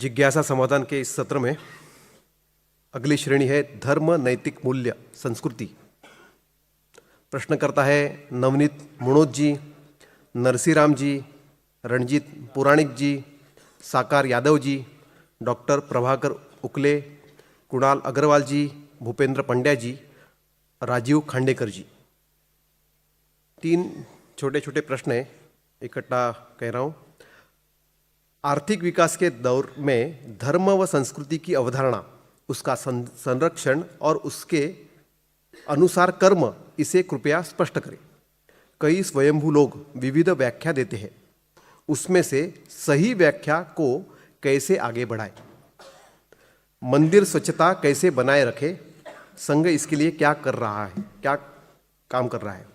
जिज्ञासा समाधान के इस सत्र में अगली श्रेणी है धर्म नैतिक मूल्य संस्कृति। प्रश्न करता है नवनीत मुणोत जी, नरसीराम जी, रणजीत पुराणिक जी, साकार यादव जी, डॉक्टर प्रभाकर उकले, कुणाल अग्रवाल जी, भूपेंद्र पंड्या जी, राजीव खांडेकर जी। 3 छोटे छोटे प्रश्न हैं, इकट्ठा कह रहा हूँ। आर्थिक विकास के दौर में धर्म व संस्कृति की अवधारणा, उसका संरक्षण और उसके अनुसार कर्म, इसे कृपया स्पष्ट करें। कई स्वयंभू लोग विविध व्याख्या देते हैं, उसमें से सही व्याख्या को कैसे आगे बढ़ाएं? मंदिर स्वच्छता कैसे बनाए रखे? संघ इसके लिए क्या कर रहा है, क्या काम कर रहा है?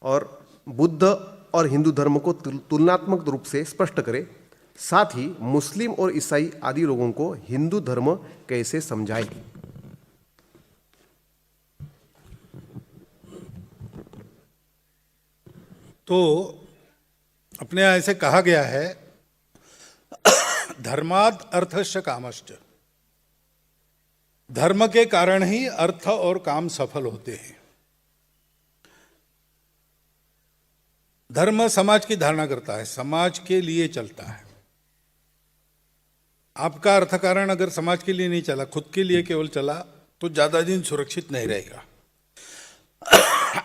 और बुद्ध और हिंदू धर्म को तुलनात्मक रूप से स्पष्ट करें। साथ ही मुस्लिम और ईसाई आदि लोगों को हिंदू धर्म कैसे समझाए? तो अपने यहाँ ऐसे कहा गया है धर्माद अर्थश्च कामश्च, धर्म के कारण ही अर्थ और काम सफल होते हैं। धर्म समाज की धारणा करता है, समाज के लिए चलता है। आपका अर्थ कारण अगर समाज के लिए नहीं चला, खुद के लिए केवल चला, तो ज्यादा दिन सुरक्षित नहीं रहेगा।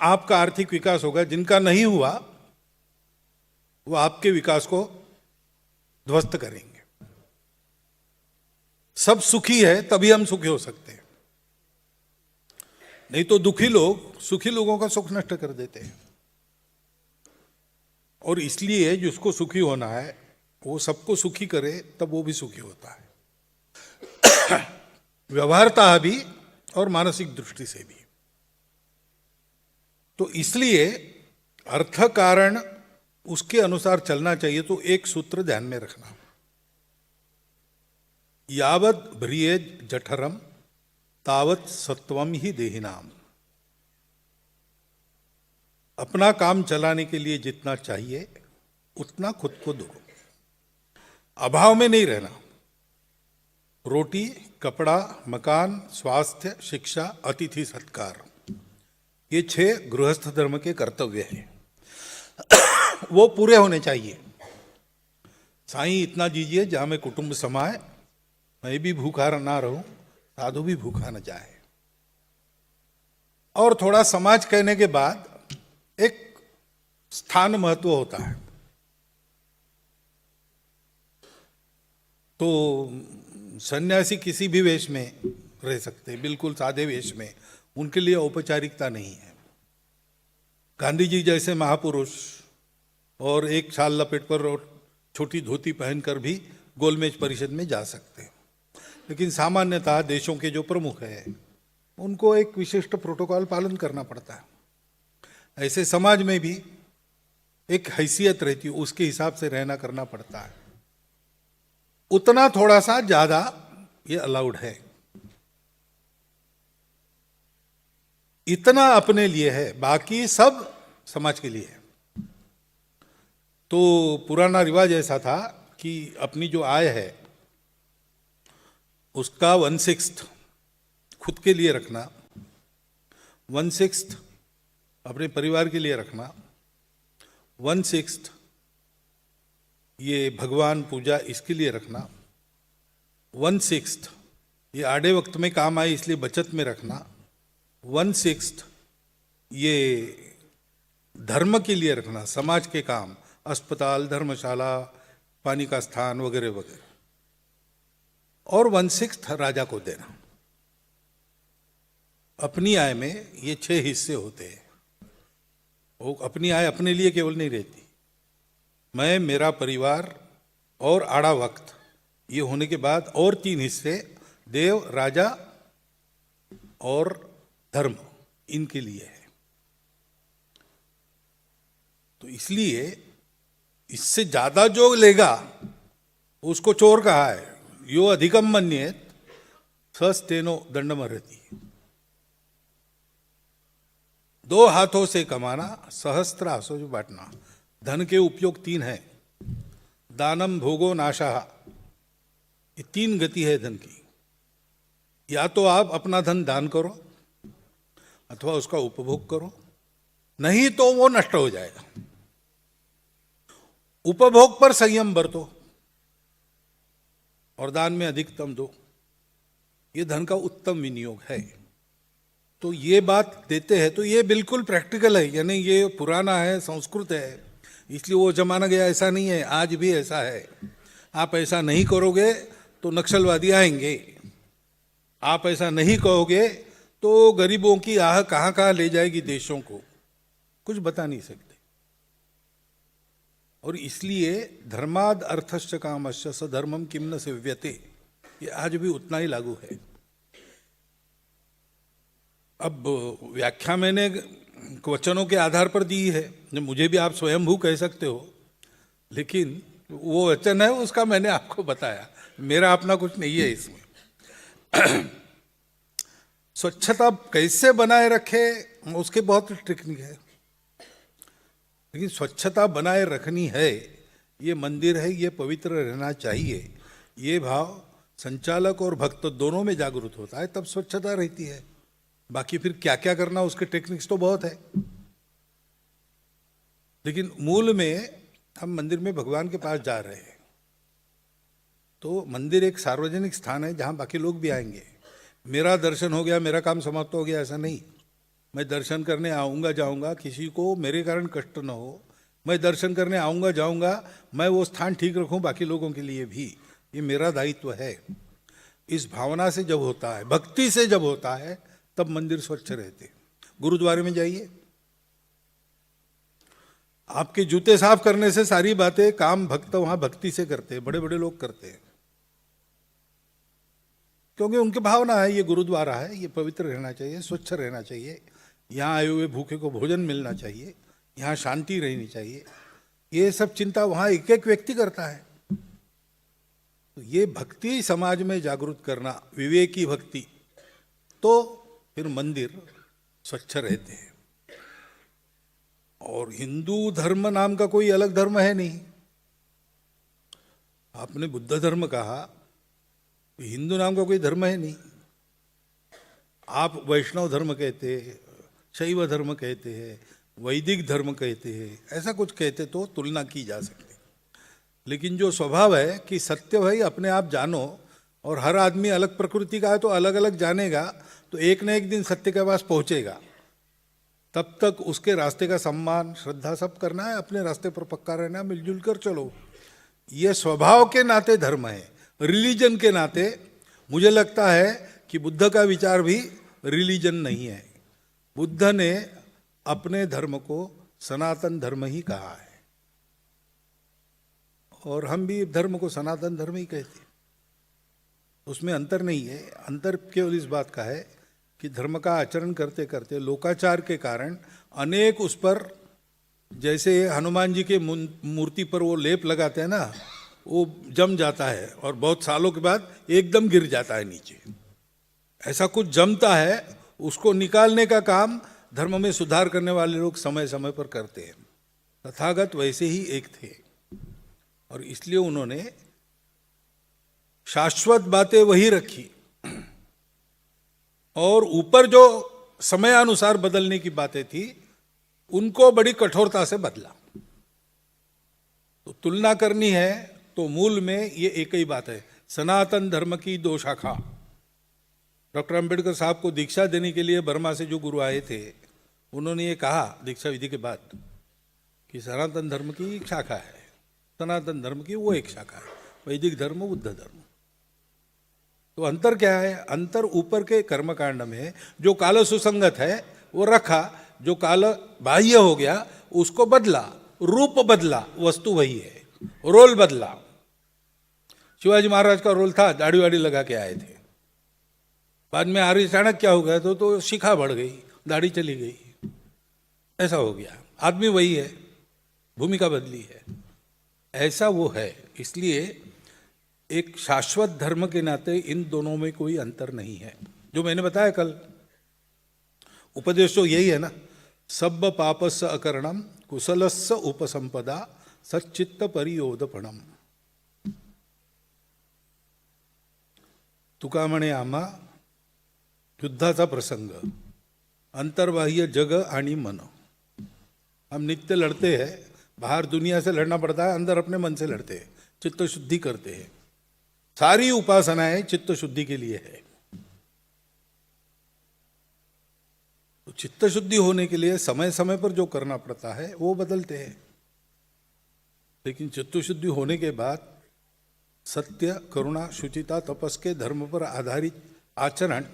आपका आर्थिक विकास होगा, जिनका नहीं हुआ वो आपके विकास को ध्वस्त करेंगे। सब सुखी है तभी हम सुखी हो सकते हैं, नहीं तो दुखी लोग सुखी लोगों का सुख नष्ट कर देते हैं। और इसलिए जिसको सुखी होना है वो सबको सुखी करे, तब वो भी सुखी होता है, व्यवहारता भी और मानसिक दृष्टि से भी। तो इसलिए अर्थ कारण उसके अनुसार चलना चाहिए। तो एक सूत्र ध्यान में रखना, यावत भ्रियेज जठरम तावत सत्वम ही देहिनाम। अपना काम चलाने के लिए जितना चाहिए उतना खुद को दो, अभाव में नहीं रहना। रोटी, कपड़ा, मकान, स्वास्थ्य, शिक्षा, अतिथि सत्कार, ये 6 गृहस्थ धर्म के कर्तव्य हैं, वो पूरे होने चाहिए। साईं इतना दीजिए जहां में कुटुंब समाए, मैं भी भूखा ना रहूं, साधु भी भूखा न जाए। और थोड़ा समाज कहने के बाद एक स्थान महत्व होता है। तो सन्यासी किसी भी वेश में रह सकते, बिल्कुल सादे वेश में, उनके लिए औपचारिकता नहीं है। गांधी जी जैसे महापुरुष और एक शाल लपेट पर और छोटी धोती पहनकर भी गोलमेज परिषद में जा सकते हैं। लेकिन सामान्यतः देशों के जो प्रमुख हैं उनको एक विशिष्ट प्रोटोकॉल पालन करना पड़ता है। ऐसे समाज में भी एक हैसियत रहती है, उसके हिसाब से रहना करना पड़ता है। उतना थोड़ा सा ज्यादा ये अलाउड है। इतना अपने लिए है, बाकी सब समाज के लिए है। तो पुराना रिवाज ऐसा था कि अपनी जो आय है उसका 1/6 खुद के लिए रखना, 1/6 अपने परिवार के लिए रखना, 1/6 ये भगवान पूजा इसके लिए रखना, 1/6 ये आड़े वक्त में काम आए इसलिए बचत में रखना, 1/6 ये धर्म के लिए रखना, समाज के काम, अस्पताल, धर्मशाला, पानी का स्थान वगैरह वगैरह, और 1/6 राजा को देना। अपनी आय में ये 6 हिस्से होते हैं। वो अपनी आय अपने लिए केवल नहीं रहती, मैं, मेरा परिवार और आड़ा वक्त, ये होने के बाद और 3 हिस्से देव, राजा और धर्म, इनके लिए है। तो इसलिए इससे ज्यादा जो लेगा उसको चोर कहा है। यो अधिकम मन्येत सस्तेनो दंडमर्हति। 2 हाथों से कमाना, सहस्त्र हाथों से बांटना। धन के उपयोग 3 हैं, दानम, भोगो, नाशः। ये तीन गति है धन की। या तो आप अपना धन दान करो अथवा उसका उपभोग करो, नहीं तो वो नष्ट हो जाएगा। उपभोग पर संयम बरतो और दान में अधिकतम दो, ये धन का उत्तम विनियोग है। तो ये बात देते हैं तो ये बिल्कुल प्रैक्टिकल है, यानी ये पुराना है, संस्कृत है, इसलिए वो जमाना गया ऐसा नहीं है, आज भी ऐसा है। आप ऐसा नहीं करोगे तो नक्सलवादी आएंगे, आप ऐसा नहीं कहोगे तो गरीबों की आह कहाँ कहाँ ले जाएगी देशों को, कुछ बता नहीं सकते। और इसलिए धर्माद अर्थश्च कामश्च स धर्मम किम न सेव्यते, ये आज भी उतना ही लागू है। अब व्याख्या मैंने वचनों के आधार पर दी है, मुझे भी आप स्वयंभू कह सकते हो, लेकिन वो वचन है उसका मैंने आपको बताया, मेरा अपना कुछ नहीं है इसमें। स्वच्छता कैसे बनाए रखे उसके बहुत टेक्निक है, लेकिन स्वच्छता बनाए रखनी है, ये मंदिर है, ये पवित्र रहना चाहिए, ये भाव संचालक और भक्त दोनों में जागरूक होता है, तब स्वच्छता रहती है। बाकी फिर क्या क्या करना उसके टेक्निक्स तो बहुत है, लेकिन मूल में हम मंदिर में भगवान के पास जा रहे हैं, तो मंदिर एक सार्वजनिक स्थान है जहां बाकी लोग भी आएंगे। मेरा दर्शन हो गया, मेरा काम समाप्त हो गया, ऐसा नहीं। मैं दर्शन करने आऊँगा जाऊँगा, किसी को मेरे कारण कष्ट न हो, मैं दर्शन करने आऊँगा जाऊँगा, मैं वो स्थान ठीक रखूँ बाकी लोगों के लिए भी, ये मेरा दायित्व है। इस भावना से जब होता है, भक्ति से जब होता है, तब मंदिर स्वच्छ रहते। गुरुद्वारे में जाइए, आपके जूते साफ करने से सारी बातें काम भक्त वहां भक्ति से करते हैं, बड़े बड़े लोग करते हैं, क्योंकि उनकी भावना है ये गुरुद्वारा है, ये पवित्र रहना चाहिए, स्वच्छ रहना चाहिए, यहाँ आए हुए भूखे को भोजन मिलना चाहिए, यहाँ शांति रहनी चाहिए, ये सब चिंता वहाँ एक एक व्यक्ति करता है। तो ये भक्ति समाज में जागरूक करना, विवेकी भक्ति, तो फिर मंदिर स्वच्छ रहते हैं। और हिंदू धर्म नाम का कोई अलग धर्म है नहीं। आपने बुद्ध धर्म कहा, हिंदू नाम का कोई धर्म है नहीं। आप वैष्णव धर्म कहते हैं, शैव धर्म कहते हैं, वैदिक धर्म कहते हैं, ऐसा कुछ कहते तो तुलना की जा सकती, लेकिन जो स्वभाव है कि सत्य भाई अपने आप जानो, और हर आदमी अलग प्रकृति का है तो अलग अलग जानेगा, तो एक न एक दिन सत्य के पास पहुंचेगा। तब तक उसके रास्ते का सम्मान श्रद्धा सब करना है, अपने रास्ते पर पक्का रहना, मिलजुल कर चलो। ये स्वभाव के नाते धर्म है। रिलीजन के नाते मुझे लगता है कि बुद्ध का विचार भी रिलीजन नहीं है। बुद्ध ने अपने धर्म को सनातन धर्म ही कहा है, और हम भी धर्म को सनातन धर्म ही कहते हैं, उसमें अंतर नहीं है। अंतर केवल इस बात का है कि धर्म का आचरण करते करते लोकाचार के कारण अनेक उस पर, जैसे हनुमान जी के मूर्ति पर वो लेप लगाते हैं ना, वो जम जाता है और बहुत सालों के बाद एकदम गिर जाता है नीचे, ऐसा कुछ जमता है, उसको निकालने का काम धर्म में सुधार करने वाले लोग समय समय पर करते हैं। तथागत वैसे ही एक थे, और इसलिए उन्होंने शाश्वत बातें वही रखी, और ऊपर जो समयानुसार बदलने की बातें थी उनको बड़ी कठोरता से बदला। तो तुलना करनी है तो मूल में ये एक ही बात है, सनातन धर्म की दो शाखा। डॉक्टर अंबेडकर साहब को दीक्षा देने के लिए बर्मा से जो गुरु आए थे, उन्होंने ये कहा दीक्षा विधि के बाद कि सनातन धर्म की एक शाखा है, सनातन धर्म की वो एक शाखा है, वैदिक धर्म बुद्ध धर्म। तो अंतर क्या है? अंतर ऊपर के कर्मकांड में जो काल सुसंगत है वो रखा, जो काल बाह्य हो गया उसको बदला, रूप बदला, वस्तु वही है, रोल बदला। शिवाजी महाराज का रोल था, दाढ़ी वाड़ी लगा के आए थे, बाद में आर्य चाणक्य क्या हो गया तो शिखा बढ़ गई, दाढ़ी चली गई, ऐसा हो गया। आदमी वही है, भूमिका बदली है, ऐसा वो है। इसलिए एक शाश्वत धर्म के नाते इन दोनों में कोई अंतर नहीं है। जो मैंने बताया कल, उपदेश तो यही है ना, सब पापस्य अकरणम कुशलस्य उपसंपदा सच्चित्त परियोदपणम। तुका म्हणे आम्हा युद्धाचा प्रसंग, अंतर्बाह्य जग आणि मन। हम नित्य लड़ते हैं, बाहर दुनिया से लड़ना पड़ता है, अंदर अपने मन से लड़ते हैं, चित्त शुद्धि करते हैं। सारी उपासनाएं चित्त शुद्धि के लिए है। तो चित्त शुद्धि होने के लिए समय समय पर जो करना पड़ता है वो बदलते हैं, लेकिन चित्त शुद्धि होने के बाद सत्य, करुणा, शुचिता, तपस के धर्म पर आधारित आचरण,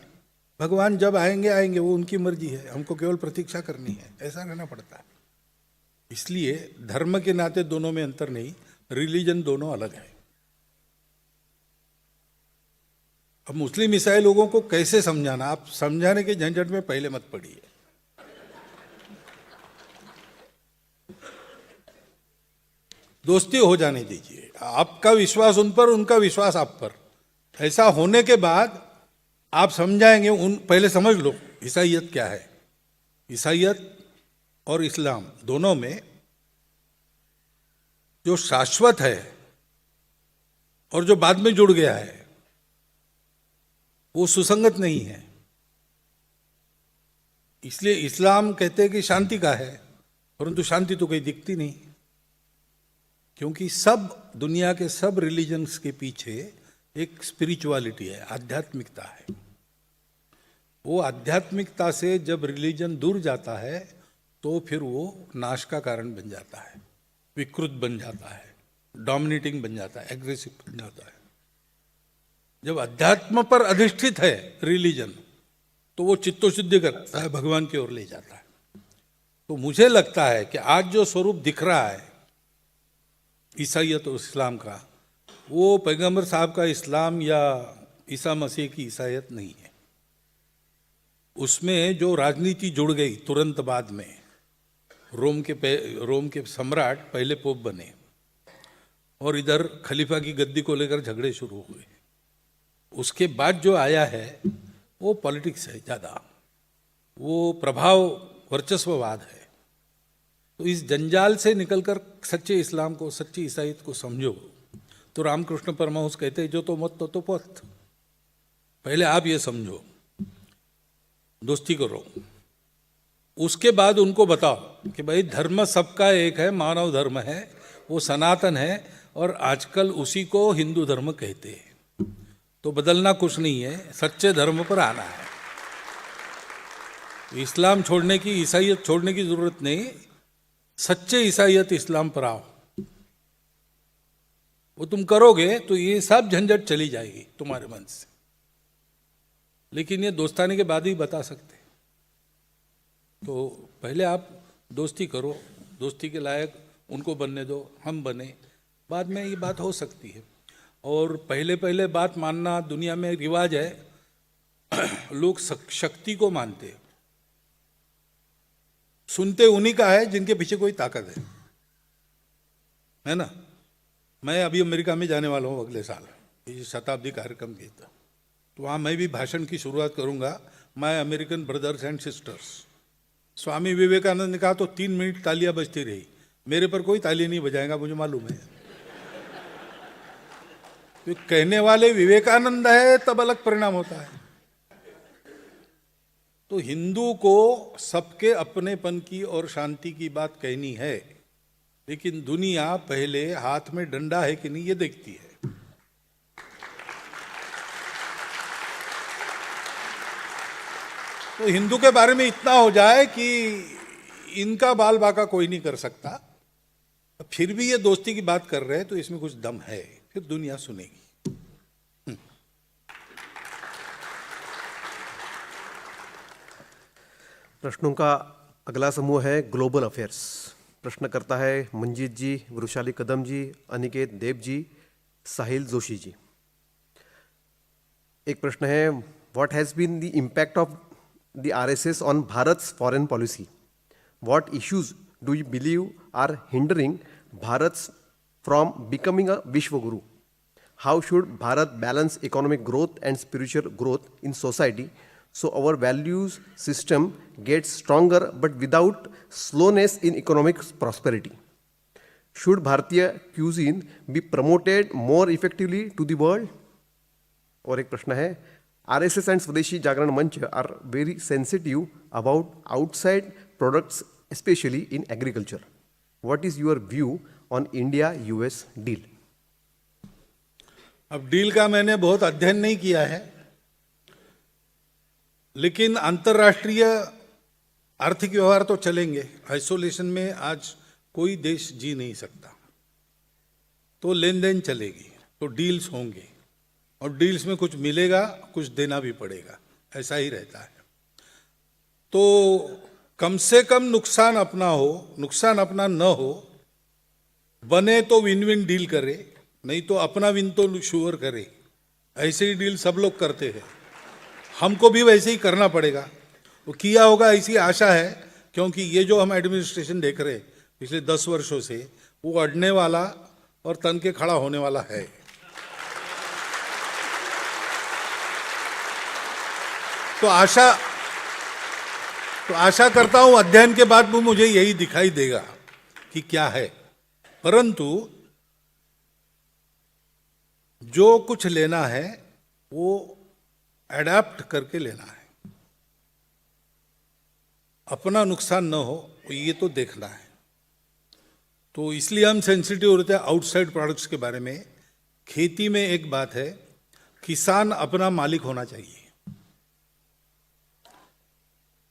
भगवान जब आएंगे आएंगे, वो उनकी मर्जी है, हमको केवल प्रतीक्षा करनी है, ऐसा रहना पड़ता है। इसलिए धर्म के नाते दोनों में अंतर नहीं, रिलीजन दोनों अलग है। अब मुस्लिम ईसाई लोगों को कैसे समझाना, आप समझाने के झंझट में पहले मत पड़िए। दोस्ती हो जाने दीजिए, आपका विश्वास उन पर, उनका विश्वास आप पर। ऐसा होने के बाद आप समझाएंगे, पहले समझ लो ईसाइयत क्या है। ईसाइयत और इस्लाम दोनों में जो शाश्वत है और जो बाद में जुड़ गया है वो सुसंगत नहीं है। इसलिए इस्लाम कहते हैं कि शांति का है, परंतु शांति तो कहीं दिखती नहीं, क्योंकि सब दुनिया के सब रिलीजन्स के पीछे एक स्पिरिचुअलिटी है, आध्यात्मिकता है। वो आध्यात्मिकता से जब रिलीजन दूर जाता है तो फिर वो नाश का कारण बन जाता है, विकृत बन जाता है, डोमिनेटिंग बन जाता है, एग्रेसिव बन जाता है। जब अध्यात्म पर अधिष्ठित है रिलीजन तो वो चित्तशुद्धि करता है, भगवान की ओर ले जाता है। तो मुझे लगता है कि आज जो स्वरूप दिख रहा है ईसाइयत और इस्लाम का, वो पैगंबर साहब का इस्लाम या ईसा मसीह की ईसाइयत नहीं है। उसमें जो राजनीति जुड़ गई तुरंत बाद में, रोम के सम्राट पहले पोप बने और इधर खलीफा की गद्दी को लेकर झगड़े शुरू हुए। उसके बाद जो आया है वो पॉलिटिक्स है ज़्यादा, वो प्रभाव वर्चस्ववाद है। तो इस जंजाल से निकलकर सच्चे इस्लाम को, सच्ची ईसाईयत को समझो। तो रामकृष्ण परमहंस कहते हैं, जो तो मत तो पथ। पहले आप ये समझो, दोस्ती करो, उसके बाद उनको बताओ कि भाई धर्म सबका एक है, मानव धर्म है, वो सनातन है, और आजकल उसी को हिंदू धर्म कहते हैं। तो बदलना कुछ नहीं है, सच्चे धर्म पर आना है। इस्लाम छोड़ने की, ईसाईयत छोड़ने की जरूरत नहीं, सच्चे ईसाईयत इस्लाम पर आओ। वो तुम करोगे तो ये सब झंझट चली जाएगी तुम्हारे मन से। लेकिन ये दोस्ताने के बाद ही बता सकते। तो पहले आप दोस्ती करो, दोस्ती के लायक उनको बनने दो, हम बने, बाद में ये बात हो सकती है। और पहले पहले बात मानना दुनिया में रिवाज है। लोग शक्ति को मानते, सुनते उन्हीं का है जिनके पीछे कोई ताकत है ना। मैं अभी अमेरिका में जाने वाला हूँ अगले साल, ये शताब्दी कार्यक्रम की, तो वहाँ मैं भी भाषण की शुरुआत करूँगा, my American brothers and sisters. Swami Vivekananda ने कहा तो 3 मिनट तालियां बजती रही, मेरे पर कोई ताली नहीं बजाएगा, मुझे मालूम है। तो कहने वाले विवेकानंद है तब अलग परिणाम होता है। तो हिंदू को सबके अपनेपन की और शांति की बात कहनी है, लेकिन दुनिया पहले हाथ में डंडा है कि नहीं ये देखती है। तो हिंदू के बारे में इतना हो जाए कि इनका बाल बाका कोई नहीं कर सकता, फिर भी ये दोस्ती की बात कर रहे हैं तो इसमें कुछ दम है, फिर दुनिया सुनेगी। प्रश्नों का अगला समूह है ग्लोबल अफेयर्स। प्रश्न करता है मंजीत जी, वृषाली कदम जी, अनिकेत देव जी, साहिल जोशी जी। एक प्रश्न है, what has been the impact of the RSS on Bharat's foreign policy? What issues do you believe are hindering Bharat from becoming a Vishwa Guru? How should Bharat balance economic growth and spiritual growth in society so our values system gets stronger but without slowness in economic prosperity? Should Bharatiya cuisine be promoted more effectively to the world? और एक प्रश्न है, RSS and Swadeshi Jagran Manch are very sensitive about outside products specially in agriculture. What is your view on India US deal? अब deal का मैंने बहुत अध्ययन नहीं किया है, लेकिन अंतर्राष्ट्रीय आर्थिक व्यवहार तो चलेंगे. आइसोलेशन में आज कोई देश जी नहीं सकता, तो लेन देन चलेगी, तो डील्स होंगे, और डील्स में कुछ मिलेगा, कुछ देना भी पड़ेगा, ऐसा ही रहता है. तो कम से कम नुकसान अपना हो, नुकसान अपना न हो, बने तो विन विन डील करे, नहीं तो अपना विन तो श्योर करे. ऐसे ही डील सब लोग करते हैं, हमको भी वैसे ही करना पड़ेगा. वो किया होगा ऐसी आशा है, क्योंकि ये जो हम एडमिनिस्ट्रेशन देख रहे हैं पिछले 10 वर्षों से, वो अड़ने वाला और तन के खड़ा होने वाला है. तो आशा करता हूं अध्ययन के बाद भी मुझे यही दिखाई देगा कि क्या है. परंतु जो कुछ लेना है वो एडाप्ट करके लेना है, अपना नुकसान न हो ये तो देखना है. तो इसलिए हम सेंसिटिव होते हैं आउटसाइड प्रोडक्ट्स के बारे में. खेती में एक बात है, किसान अपना मालिक होना चाहिए.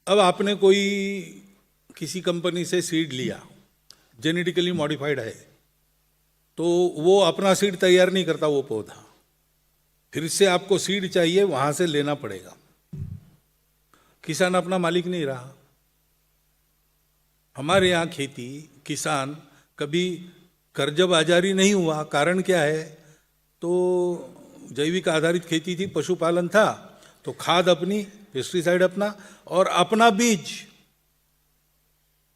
अब आपने कोई किसी कंपनी से सीड लिया, जेनेटिकली मॉडिफाइड है, तो वो अपना सीड तैयार नहीं करता, वो पौधा फिर से आपको सीड चाहिए, वहां से लेना पड़ेगा. किसान अपना मालिक नहीं रहा. हमारे यहाँ खेती, किसान कभी कर्जबाजारी नहीं हुआ. कारण क्या है? तो जैविक आधारित खेती थी, पशुपालन था, तो खाद अपनी, पेस्टिसाइड अपना, और अपना बीज.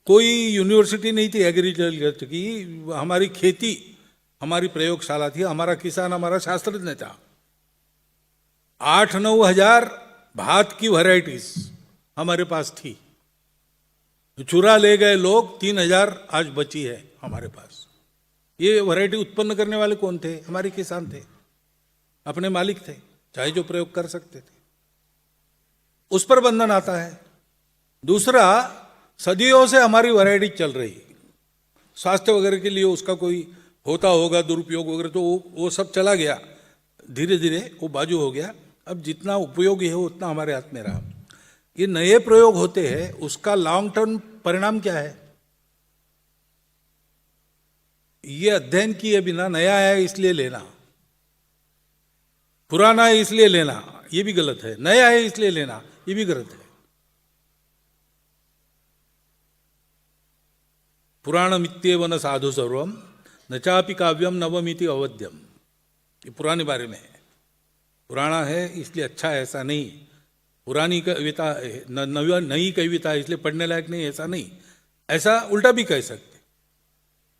कोई यूनिवर्सिटी नहीं थी एग्रीकल्चर की, हमारी खेती हमारी प्रयोगशाला थी. हमारा किसान हमारा शास्त्रज्ञ था. 8-9 हजार भात की वैरायटीज हमारे पास थी. चुरा ले गए लोग, 3,000 आज बची है हमारे पास. ये वैरायटी उत्पन्न करने वाले कौन थे? हमारे किसान थे, अपने मालिक थे, चाहे जो प्रयोग कर सकते थे. उस पर बंधन आता है. दूसरा, सदियों से हमारी वैरायटी चल रही, स्वास्थ्य वगैरह के लिए उसका कोई होता होगा दुरुपयोग वगैरह, तो वो सब चला गया, धीरे धीरे वो बाजू हो गया. अब जितना उपयोगी है उतना हमारे हाथ में रहा. ये नए प्रयोग होते हैं, उसका लॉन्ग टर्म परिणाम क्या है ये अध्ययन किए बिना, नया है इसलिए लेना, पुराना है इसलिए लेना, ये भी गलत है. नया है इसलिए लेना, ये भी गलत है. पुराणमित्येव न साधु सर्वम न चापि काव्यम नवमिति अवध्यम. ये पुराने बारे में है. पुराना है इसलिए अच्छा है ऐसा नहीं, पुरानी कविता नई कविता इसलिए पढ़ने लायक नहीं, ऐसा नहीं. ऐसा उल्टा भी कह सकते.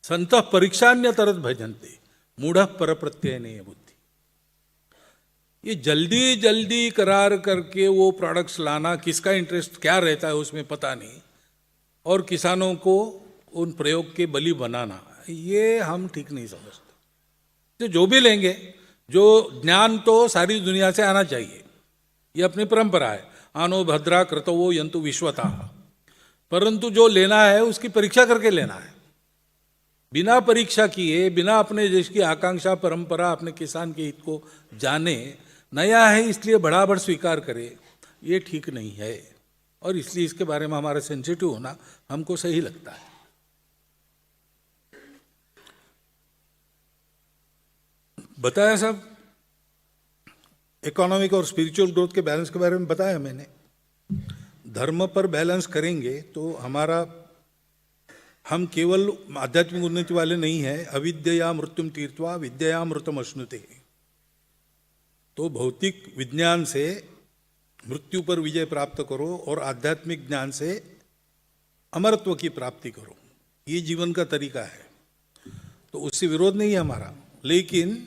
संतः परीक्षान्य तरत भजन्ते मूढ़ पर प्रत्यय नहीं है बुद्धि. ये जल्दी जल्दी करार करके वो प्रोडक्ट्स लाना, किसका इंटरेस्ट क्या रहता है उसमें पता नहीं, और किसानों को उन प्रयोग के बलि बनाना, ये हम ठीक नहीं समझते. तो जो भी लेंगे, जो ज्ञान तो सारी दुनिया से आना चाहिए, ये अपनी परंपरा है. आनो भद्रा कृतवो यंतु विश्वता. परंतु जो लेना है उसकी परीक्षा करके लेना है. बिना परीक्षा किए, बिना अपने देश की आकांक्षा, परंपरा, अपने किसान के हित को जाने, नया है इसलिए बड़ाबड़ स्वीकार करे, ये ठीक नहीं है. और इसलिए इसके बारे में हमारा सेंसिटिव होना हमको सही लगता है. बताया सब, इकोनॉमिक और स्पिरिचुअल ग्रोथ के बैलेंस के बारे में बताया मैंने. धर्म पर बैलेंस करेंगे तो हमारा, हम केवल आध्यात्मिक उन्नति वाले नहीं हैं. अविद्या मृत्युम तीर्थवा विद्या मृतम अश्नुते. तो भौतिक विज्ञान से मृत्यु पर विजय प्राप्त करो और आध्यात्मिक ज्ञान से अमरत्व की प्राप्ति करो, ये जीवन का तरीका है. तो उससे विरोध नहीं है हमारा, लेकिन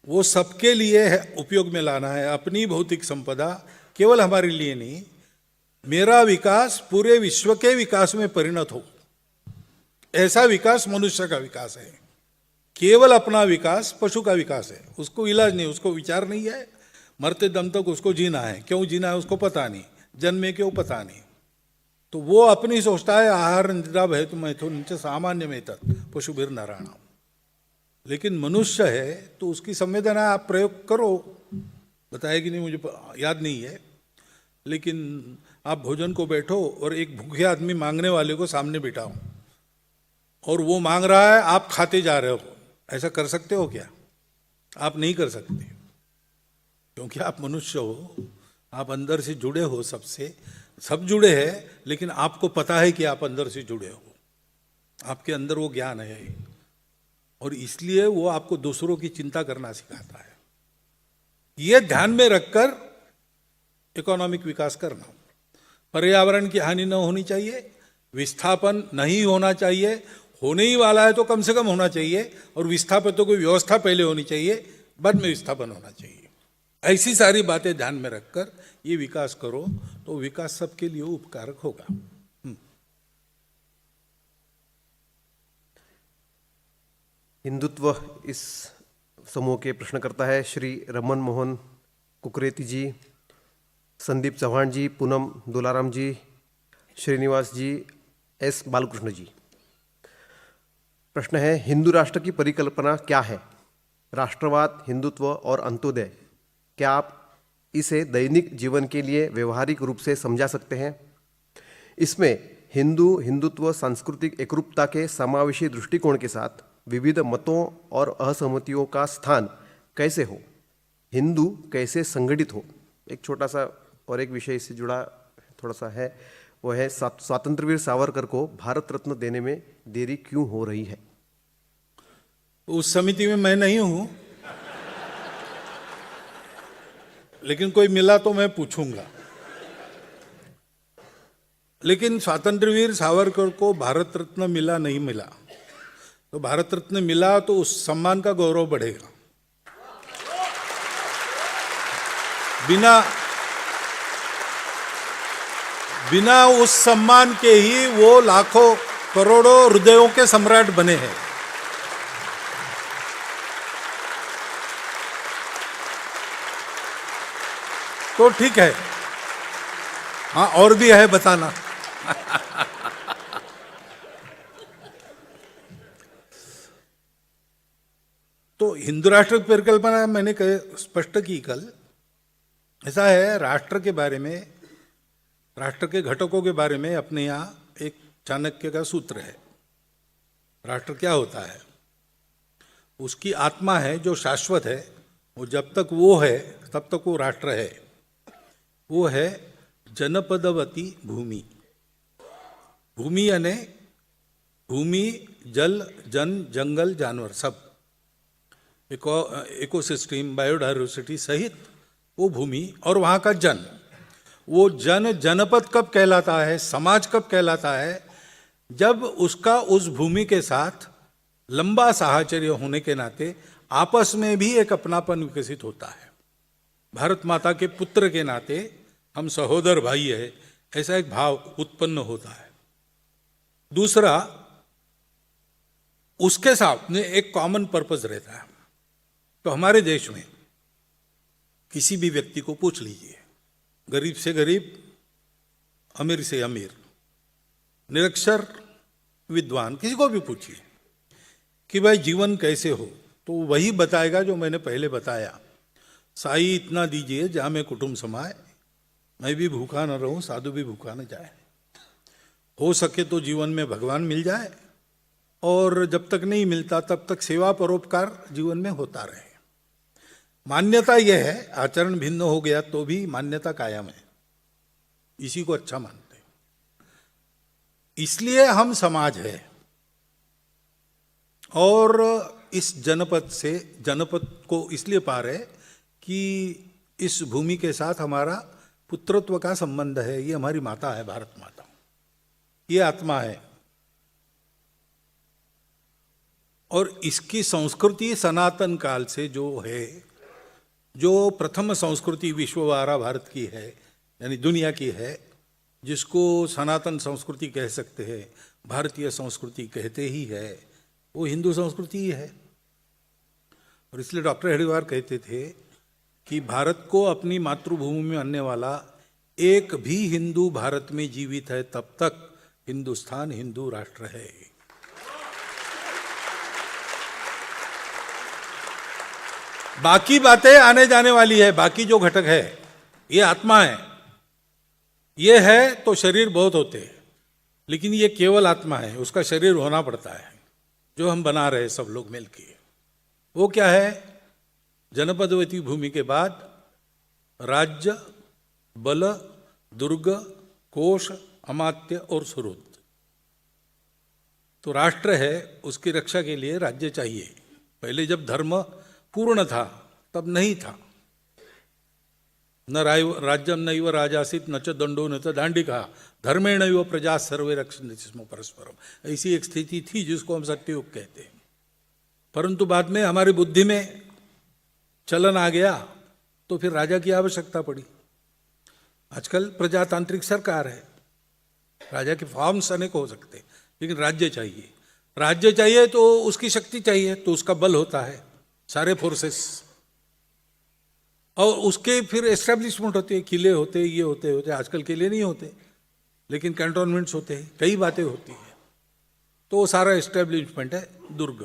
वो सबके लिए उपयोग में लाना है. अपनी भौतिक संपदा केवल हमारे लिए नहीं, मेरा विकास पूरे विश्व के विकास में परिणत हो, ऐसा विकास मनुष्य का विकास है. केवल अपना विकास पशु का विकास है, उसको इलाज नहीं, उसको विचार नहीं है, मरते दम तक उसको जीना है, क्यों जीना है उसको पता नहीं, जन्मे क्यों पता नहीं। तो वो अपनी सोचता है आहार निद्रा भय मैथुन च सामान्य में तत् पशुभिर नराणाम। लेकिन मनुष्य है तो उसकी संवेदना आप प्रयोग करो, बताएगी नहीं मुझे याद नहीं है, लेकिन आप भोजन को बैठो और एक भूखे आदमी मांगने वाले को सामने बिठाओ और वो मांग रहा है, आप खाते जा रहे हो, ऐसा कर सकते हो क्या? आप नहीं कर सकते, क्योंकि आप मनुष्य हो, आप अंदर से जुड़े हो सबसे, सब जुड़े हैं, लेकिन आपको पता है कि आप अंदर से जुड़े हो, आपके अंदर वो ज्ञान है, और इसलिए वो आपको दूसरों की चिंता करना सिखाता है। ये ध्यान में रखकर इकोनॉमिक विकास करना, पर्यावरण की हानि न होनी चाहिए, विस्थापन नहीं होना चाहिए, होने ही वाला है तो कम से कम होना चाहिए, और विस्थापितों की व्यवस्था पहले होनी चाहिए, बाद में विस्थापन होना चाहिए। ऐसी सारी बातें ध्यान में रखकर ये विकास करो तो विकास सबके लिए उपकारक होगा। हिंदुत्व इस समूह के प्रश्नकर्ता है श्री रमन मोहन कुकरेती जी, संदीप चौहान जी, पूनम दुलाराम जी, श्रीनिवास जी, एस बालकृष्ण जी। प्रश्न है, हिंदू राष्ट्र की परिकल्पना क्या है? राष्ट्रवाद, हिंदुत्व और अंत्योदय, क्या आप इसे दैनिक जीवन के लिए व्यवहारिक रूप से समझा सकते हैं? इसमें हिंदू हिंदुत्व सांस्कृतिक एकरूपता के समावेशी दृष्टिकोण के साथ विविध मतों और असहमतियों का स्थान कैसे हो? हिंदू कैसे संगठित हो? एक छोटा सा और एक विषय इससे जुड़ा थोड़ा सा है, वो है स्वातंत्रवीर सावरकर को भारत रत्न देने में देरी क्यों हो रही है? उस समिति में मैं नहीं हूं, लेकिन कोई मिला तो मैं पूछूंगा। लेकिन स्वातंत्रवीर सावरकर को भारत रत्न मिला नहीं मिला, तो भारत रत्न मिला तो उस सम्मान का गौरव बढ़ेगा। बिना उस सम्मान के ही वो लाखों करोड़ों हृदयों के सम्राट बने हैं। तो ठीक है, हाँ और भी है बताना। तो हिंदू राष्ट्र की परिकल्पना मैंने स्पष्ट की कल। ऐसा है, राष्ट्र के बारे में, राष्ट्र के घटकों के बारे में अपने यहाँ एक चाणक्य का सूत्र है। राष्ट्र क्या होता है? उसकी आत्मा है जो शाश्वत है, वो जब तक वो है तब तक वो राष्ट्र है। वो है जनपदवती भूमि। भूमि यानी भूमि, जल, जन, जंगल, जानवर सब, इकोसिस्टम, बायोडाइवर्सिटी सहित वो भूमि, और वहाँ का जन। वो जन जनपद कब कहलाता है, समाज कब कहलाता है? जब उसका उस भूमि के साथ लंबा साहचर्य होने के नाते आपस में भी एक अपनापन विकसित होता है। भारत माता के पुत्र के नाते हम सहोदर भाई है, ऐसा एक भाव उत्पन्न होता है। दूसरा, उसके साथ में एक कॉमन पर्पस रहता है। तो हमारे देश में किसी भी व्यक्ति को पूछ लीजिए, गरीब से गरीब, अमीर से अमीर, निरक्षर, विद्वान, किसी को भी पूछिए कि भाई जीवन कैसे हो, तो वही बताएगा जो मैंने पहले बताया। साई इतना दीजिए जहाँ में कुटुंब समाए, मैं भी भूखा न रहूं, साधु भी भूखा न जाए। हो सके तो जीवन में भगवान मिल जाए, और जब तक नहीं मिलता तब तक सेवा परोपकार जीवन में होता रहे। मान्यता यह है, आचरण भिन्न हो गया तो भी मान्यता कायम है, इसी को अच्छा मानते हैं। इसलिए हम समाज है, और इस जनपद से, जनपद को इसलिए पार है कि इस भूमि के साथ हमारा पुत्रत्व का संबंध है। ये हमारी माता है, भारत माता, ये आत्मा है। और इसकी संस्कृति सनातन काल से जो है, जो प्रथम संस्कृति विश्ववारा भारत की है, यानी दुनिया की है, जिसको सनातन संस्कृति कह सकते हैं, भारतीय संस्कृति कहते ही है, वो हिंदू संस्कृति ही है। और इसलिए डॉक्टर हेडगेवार कहते थे कि भारत को अपनी मातृभूमि में मानने वाला एक भी हिंदू भारत में जीवित है तब तक हिंदुस्तान हिंदू राष्ट्र है। बाकी बातें आने जाने वाली है, बाकी जो घटक है ये आत्मा है। ये है तो शरीर बहुत होते हैं, लेकिन ये केवल आत्मा है, उसका शरीर होना पड़ता है जो हम बना रहे सब लोग मिलके। वो क्या है? जनपदवती भूमि के बाद राज्य, बल, दुर्ग, कोश, अमात्य और सुहृद। तो राष्ट्र है, उसकी रक्षा के लिए राज्य चाहिए। पहले जब धर्म पूर्ण था तब नहीं था। न राज्यम नैव राजासीत न च दंडो न च दांडिका धर्मेणैव प्रजा सर्वे रक्षन्ते स्म परस्परम। ऐसी एक स्थिति थी जिसको हम सत्ययुग कहते हैं। परंतु बाद में हमारी बुद्धि में चलन आ गया तो फिर राजा की आवश्यकता पड़ी। आजकल प्रजातांत्रिक सरकार है, राजा के फॉर्म्स अनेक हो सकते हैं, लेकिन राज्य चाहिए। राज्य चाहिए तो उसकी शक्ति चाहिए, तो उसका बल होता है, सारे फोर्सेस, और उसके फिर एस्टेब्लिशमेंट होते हैं, किले होते हैं, ये होते। आजकल किले नहीं होते, लेकिन कैंटोनमेंट्स होते हैं, कई बातें होती है। तो वो सारा एस्टेब्लिशमेंट है दुर्ग।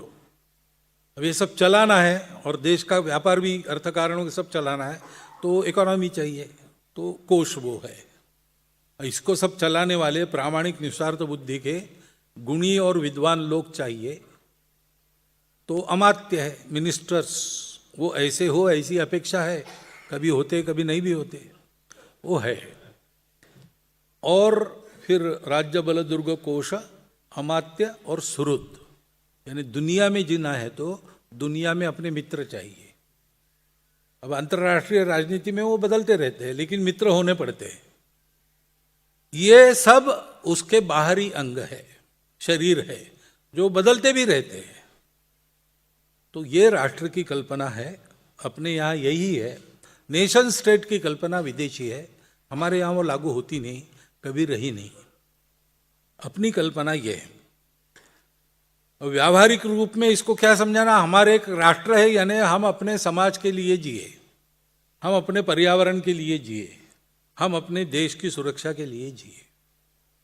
अब ये सब चलाना है और देश का व्यापार भी, अर्थ कारणों के सब चलाना है, तो इकोनॉमी चाहिए, तो कोश वो है। इसको सब चलाने वाले प्रामाणिक निस्वार्थ बुद्धि के गुणी और विद्वान लोग चाहिए। तो अमात्य है, मिनिस्टर्स, वो ऐसे हो ऐसी अपेक्षा है, कभी होते कभी नहीं भी होते, वो है। और फिर राज्य, बल, दुर्ग, कोश, अमात्य और सुहृद, यानी दुनिया में जीना है तो दुनिया में अपने मित्र चाहिए। अब अंतर्राष्ट्रीय राजनीति में वो बदलते रहते हैं, लेकिन मित्र होने पड़ते हैं। ये सब उसके बाहरी अंग है, शरीर है, जो बदलते भी रहते हैं। तो ये राष्ट्र की कल्पना है, अपने यहाँ यही है। नेशन स्टेट की कल्पना विदेशी है, हमारे यहाँ वो लागू होती नहीं, कभी रही नहीं। अपनी कल्पना ये है। व्यावहारिक रूप में इसको क्या समझाना? हमारे एक राष्ट्र है, यानी हम अपने समाज के लिए जिए, हम अपने पर्यावरण के लिए जिए, हम अपने देश की सुरक्षा के लिए जिए,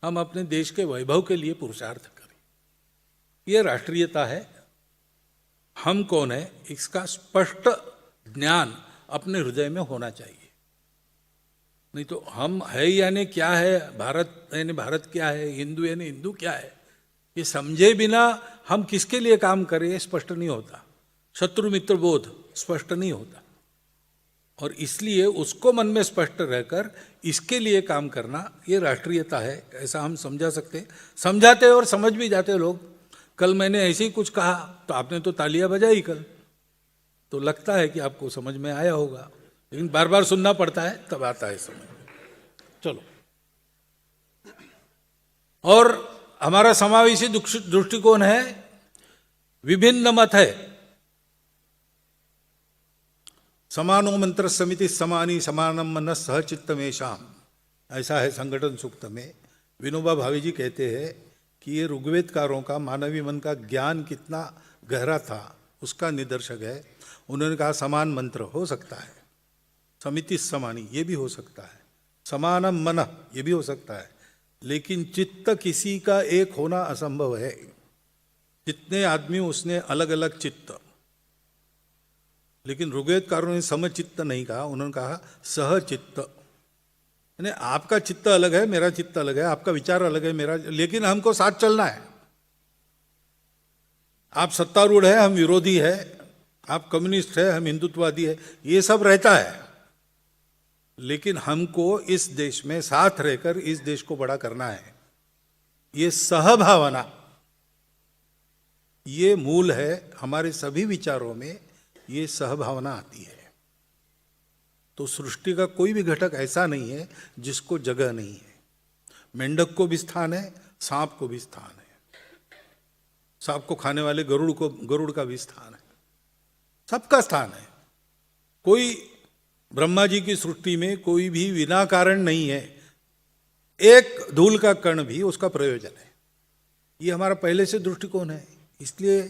हम अपने देश के वैभव के लिए पुरुषार्थ करें। ये राष्ट्रीयता है। हम कौन है इसका स्पष्ट ज्ञान अपने हृदय में होना चाहिए। नहीं तो हम है यानी क्या है, भारत यानी भारत क्या है, हिंदू यानी हिंदू क्या है, ये समझे बिना हम किसके लिए काम करें ये स्पष्ट नहीं होता। शत्रु मित्र बोध स्पष्ट नहीं होता, और इसलिए उसको मन में स्पष्ट रहकर इसके लिए काम करना, ये राष्ट्रीयता है, ऐसा हम समझा सकते हैं। समझाते और समझ भी जाते लोग। कल मैंने ऐसे ही कुछ कहा तो आपने तो तालियां बजाई कल, तो लगता है कि आपको समझ में आया होगा, लेकिन बार बार सुनना पड़ता है तब आता है समझ में। चलो, और हमारा समावेशी दृष्टिकोण है, विभिन्न मत है। समानो मंत्र समिति समानी समानम मन सह चित्तमेशाम, ऐसा है संगठन सूक्त में। विनोबा भावे जी कहते हैं कि ये ऋग्वेदकारों का मानवीय मन का ज्ञान कितना गहरा था उसका निदर्शक है। उन्होंने कहा समान मंत्र हो सकता है, समिति समानी ये भी हो सकता है, समानम मन ये भी हो सकता है, लेकिन चित्त किसी का एक होना असंभव है। जितने आदमी उसने अलग अलग चित्त, लेकिन ऋग्वेदकारों ने समचित्त नहीं कहा, उन्होंने कहा सहचित्त। यानी आपका चित्त अलग है, मेरा चित्त अलग है, आपका विचार अलग है, मेरा, लेकिन हमको साथ चलना है। आप सत्तारूढ़ है, हम विरोधी है, आप कम्युनिस्ट है, हम हिंदुत्ववादी है, ये सब रहता है, लेकिन हमको इस देश में साथ रहकर इस देश को बड़ा करना है। ये सहभावना, ये मूल है हमारे सभी विचारों में, ये सहभावना आती है। तो सृष्टि का कोई भी घटक ऐसा नहीं है जिसको जगह नहीं है। मेंढक को भी स्थान है, सांप को भी स्थान है, सांप को खाने वाले गरुड़ का भी स्थान है, सबका स्थान है। कोई ब्रह्मा जी की सृष्टि में कोई भी बिना कारण नहीं है, एक धूल का कण भी उसका प्रयोजन है। ये हमारा पहले से दृष्टिकोण है। इसलिए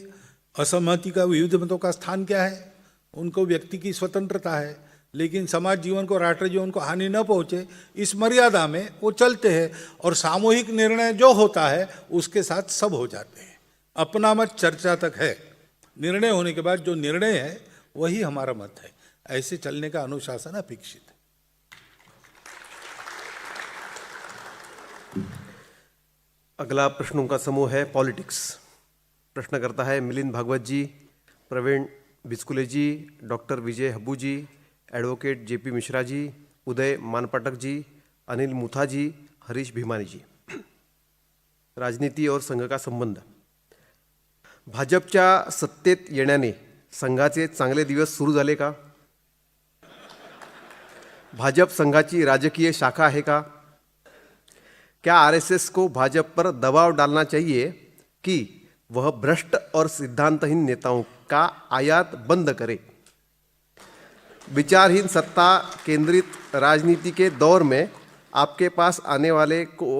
असहमति का, विविध मतों का स्थान क्या है? उनको व्यक्ति की स्वतंत्रता है, लेकिन समाज जीवन को, राष्ट्र जीवन को हानि न पहुंचे, इस मर्यादा में वो चलते हैं। और सामूहिक निर्णय जो होता है उसके साथ सब हो जाते हैं। अपना मत चर्चा तक है, निर्णय होने के बाद जो निर्णय है वही हमारा मत है। ऐसे चलने का अनुशासन अपेक्षित है। अगला प्रश्नों का समूह है पॉलिटिक्स। प्रश्न करता है मिलिंद भागवत जी, प्रवीण बिस्कुले जी, डॉक्टर विजय हब्बू जी, एडवोकेट जेपी मिश्रा जी, उदय मानपाटक जी, अनिल मुथा जी, हरीश भीमानी जी। राजनीती और संघ का संबंध। भाजपच्या सत्तेत येण्याने संघाचे चांगले दिवस सुरू झाले का? भाजप संघाची राजकीय शाखा आहे का? क्या आरएसएस को भाजपा पर दबाव डालना चाहिए कि वह भ्रष्ट और सिद्धांतहीन नेताओं का आयात बंद करे? विचारहीन सत्ता केंद्रित राजनीति के दौर में आपके पास आने वाले को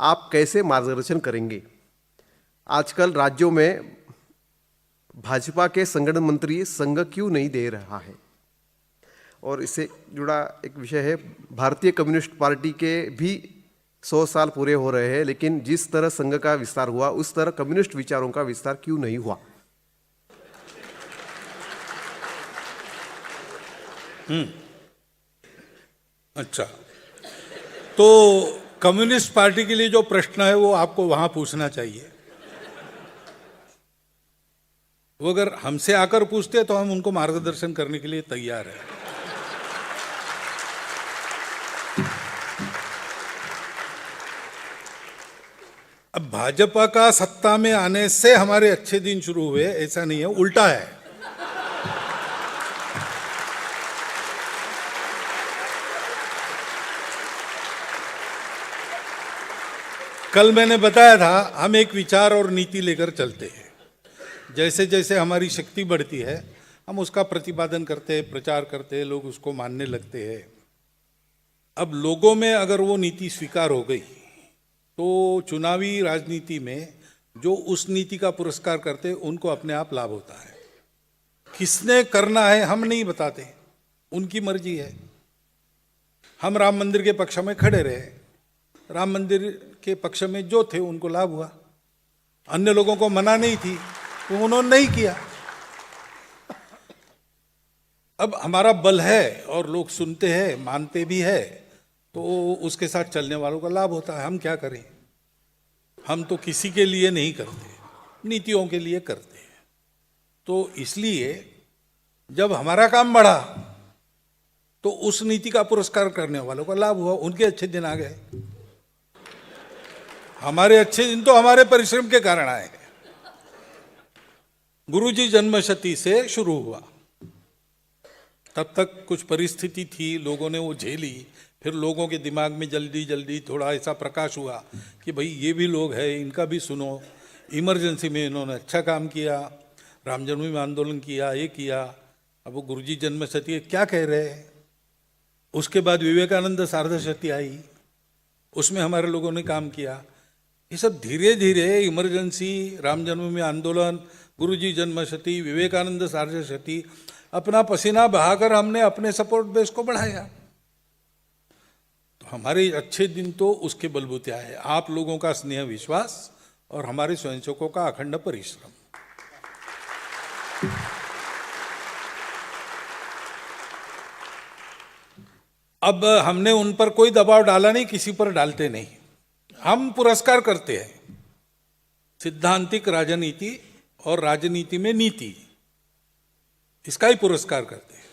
आप कैसे मार्गदर्शन करेंगे? आजकल राज्यों में भाजपा के संगठन मंत्री संघ क्यों नहीं दे रहा है? और इससे जुड़ा एक विषय है, भारतीय कम्युनिस्ट पार्टी के भी 100 साल पूरे हो रहे हैं, लेकिन जिस तरह संघ का विस्तार हुआ उस तरह कम्युनिस्ट विचारों का विस्तार क्यों नहीं हुआ? अच्छा, तो कम्युनिस्ट पार्टी के लिए जो प्रश्न है वो आपको वहां पूछना चाहिए। वो अगर हमसे आकर पूछते तो हम उनको मार्गदर्शन करने के लिए तैयार हैं। अब भाजपा का सत्ता में आने से हमारे अच्छे दिन शुरू हुए, ऐसा नहीं है, उल्टा है। कल मैंने बताया था, हम एक विचार और नीति लेकर चलते हैं। जैसे जैसे हमारी शक्ति बढ़ती है हम उसका प्रतिपादन करते हैं, प्रचार करते हैं, लोग उसको मानने लगते हैं। अब लोगों में अगर वो नीति स्वीकार हो गई तो चुनावी राजनीति में जो उस नीति का पुरस्कार करते हैं उनको अपने आप लाभ होता है। किसने करना है हम नहीं बताते, उनकी मर्जी है। हम राम मंदिर के पक्ष में खड़े रहे, राम मंदिर के पक्ष में जो थे उनको लाभ हुआ। अन्य लोगों को मना नहीं थी तो उन्होंने नहीं किया। अब हमारा बल है और लोग सुनते हैं, मानते भी है, तो उसके साथ चलने वालों का लाभ होता है। हम क्या करें? हम तो किसी के लिए नहीं करते, नीतियों के लिए करते हैं। तो इसलिए जब हमारा काम बढ़ा तो उस नीति का पुरस्कार करने वालों का लाभ हुआ, उनके अच्छे दिन आ गए। हमारे अच्छे दिन तो हमारे परिश्रम के कारण आए। गुरुजी जन्मशती से शुरू हुआ, तब तक कुछ परिस्थिति थी, लोगों ने वो झेली। फिर लोगों के दिमाग में जल्दी जल्दी थोड़ा ऐसा प्रकाश हुआ कि भाई ये भी लोग हैं, इनका भी सुनो। इमरजेंसी में इन्होंने अच्छा काम किया, राम जन्मभूमि आंदोलन किया, ये किया। अब वो गुरुजी जन्मशती क्या कह रहे हैं? उसके बाद विवेकानंद सार्धशती आई, उसमें हमारे लोगों ने काम किया। ये सब धीरे धीरे इमरजेंसी, राम जन्मभूमि आंदोलन, गुरुजी जन्मशती, विवेकानंद सार्धशती, अपना पसीना बहाकर हमने अपने सपोर्ट बेस को बढ़ाया। तो हमारे अच्छे दिन तो उसके बलबूते आए, आप लोगों का स्नेह विश्वास और हमारे स्वयंसेवकों का अखंड परिश्रम। अब हमने उन पर कोई दबाव डाला नहीं, किसी पर डालते नहीं। हम पुरस्कार करते हैं, सिद्धांतिक राजनीति और राजनीति में नीति, इसका ही पुरस्कार करते हैं।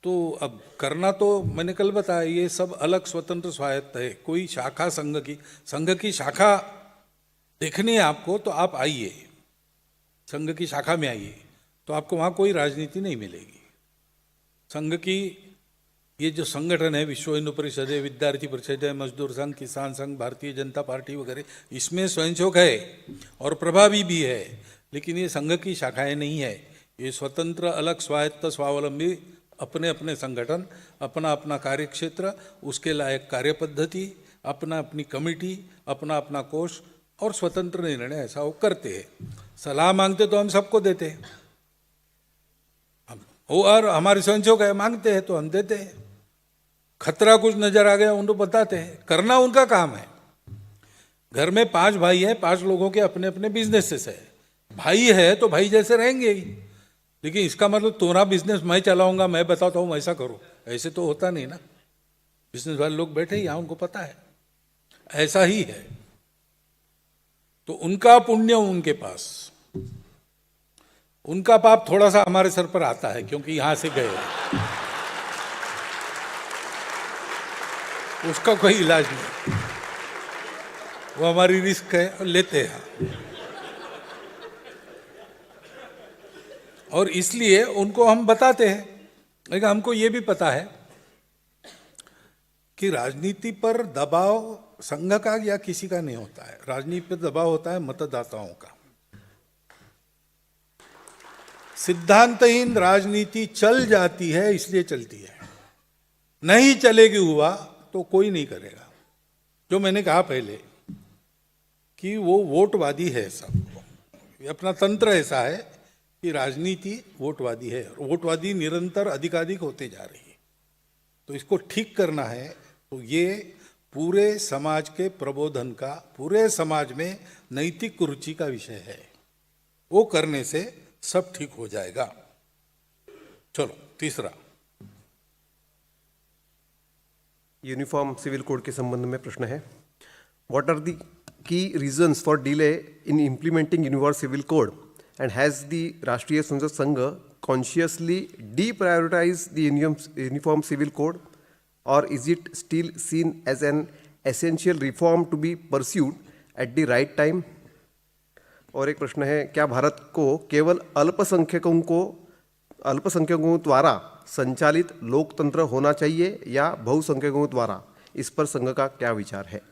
तो अब करना तो मैंने कल बताया, ये सब अलग स्वतंत्र स्वायत्त है। कोई शाखा संघ की शाखा देखनी है आपको तो आप आइए, संघ की शाखा में आइए, तो आपको वहाँ कोई राजनीति नहीं मिलेगी। संघ की ये जो संगठन है, विश्व हिंदू परिषद है, विद्यार्थी परिषद है, मजदूर संघ, किसान संघ, भारतीय जनता पार्टी वगैरह, इसमें स्वयंसेवक है और प्रभावी भी है, लेकिन ये संघ की शाखाएं नहीं है। ये स्वतंत्र, अलग, स्वायत्त, स्वावलंबी अपने अपने संगठन, अपना अपना कार्यक्षेत्र, उसके लायक कार्यपद्धति, अपना अपनी कमेटी, अपना अपना कोष और स्वतंत्र निर्णय ऐसा वो करते हैं। सलाह मांगते तो हम सबको देते हैं। वो और हमारे स्वयंसेवक है, मांगते हैं तो हम देते हैं। खतरा कुछ नजर आ गया उनको बताते हैं, करना उनका काम है। घर में 5 भाई हैं, 5 लोगों के अपने अपने बिजनेसेस है। भाई है तो भाई जैसे रहेंगे ही, लेकिन इसका मतलब तुम्हारा बिजनेस मैं चलाऊंगा, मैं बताता हूं ऐसा करो, ऐसे तो होता नहीं ना। बिजनेस वाले लोग बैठे ही यहाँ, उनको पता है ऐसा ही है। तो उनका पुण्य उनके पास, उनका पाप थोड़ा सा हमारे सर पर आता है, क्योंकि यहां से गए, उसका कोई इलाज नहीं, वो हमारी रिस्क है और लेते हैं। और इसलिए उनको हम बताते हैं। लेकिन हमको ये भी पता है कि राजनीति पर दबाव संघ का या किसी का नहीं होता है, राजनीति पर दबाव होता है मतदाताओं का। सिद्धांतहीन राजनीति चल जाती है, इसलिए चलती है, नहीं चलेगी हुआ तो कोई नहीं करेगा। जो मैंने कहा पहले कि वो वोटवादी है, सब अपना तंत्र ऐसा है कि राजनीति वोटवादी है, वोटवादी निरंतर अधिकाधिक होते जा रही है। तो इसको ठीक करना है, तो ये पूरे समाज के प्रबोधन का, पूरे समाज में नैतिक रुचि का विषय है। वो करने से सब ठीक हो जाएगा। चलो तीसरा, यूनिफॉर्म सिविल कोड के संबंध में प्रश्न है। What are the key reasons for delay in implementing uniform civil code and has the Rashtriya Swayamsevak Sangh consciously deprioritized the uniform civil code, or is it still seen as an essential reform to be pursued at the right time? और एक प्रश्न है, क्या भारत को केवल अल्पसंख्यकों द्वारा संचालित लोकतंत्र होना चाहिए या बहुसंख्यकों द्वारा? इस पर संघ का क्या विचार है?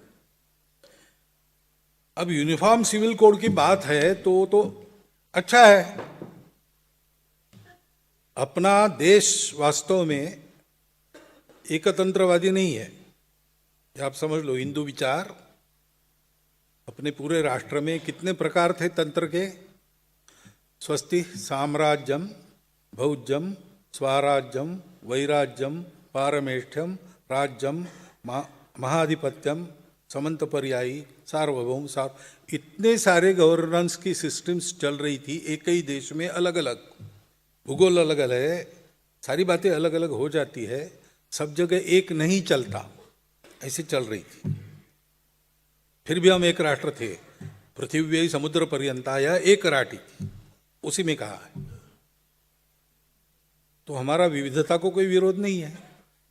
अब यूनिफॉर्म सिविल कोड की बात है तो अच्छा है। अपना देश वास्तव में एकतंत्रवादी नहीं है, ये आप समझ लो। हिंदू विचार अपने पूरे राष्ट्र में कितने प्रकार थे तंत्र के? स्वस्ति साम्राज्यम भौज्यम स्वराज्यम वैराज्यम पारमेष्ठ्यम राज्यम महाधिपत्यम समंतपर्यायी सार्वभौम इतने सारे गवर्नेंस की सिस्टम्स चल रही थी एक ही देश में, अलग अलग भूगोल अलग अलग है, सारी बातें अलग अलग हो जाती है, सब जगह एक नहीं चलता, ऐसे चल रही थी। फिर भी हम एक राष्ट्र थे, पृथ्वी समुद्र पर्यंता, या एक राटी थी, उसी में कहा है। तो हमारा विविधता को कोई विरोध नहीं है,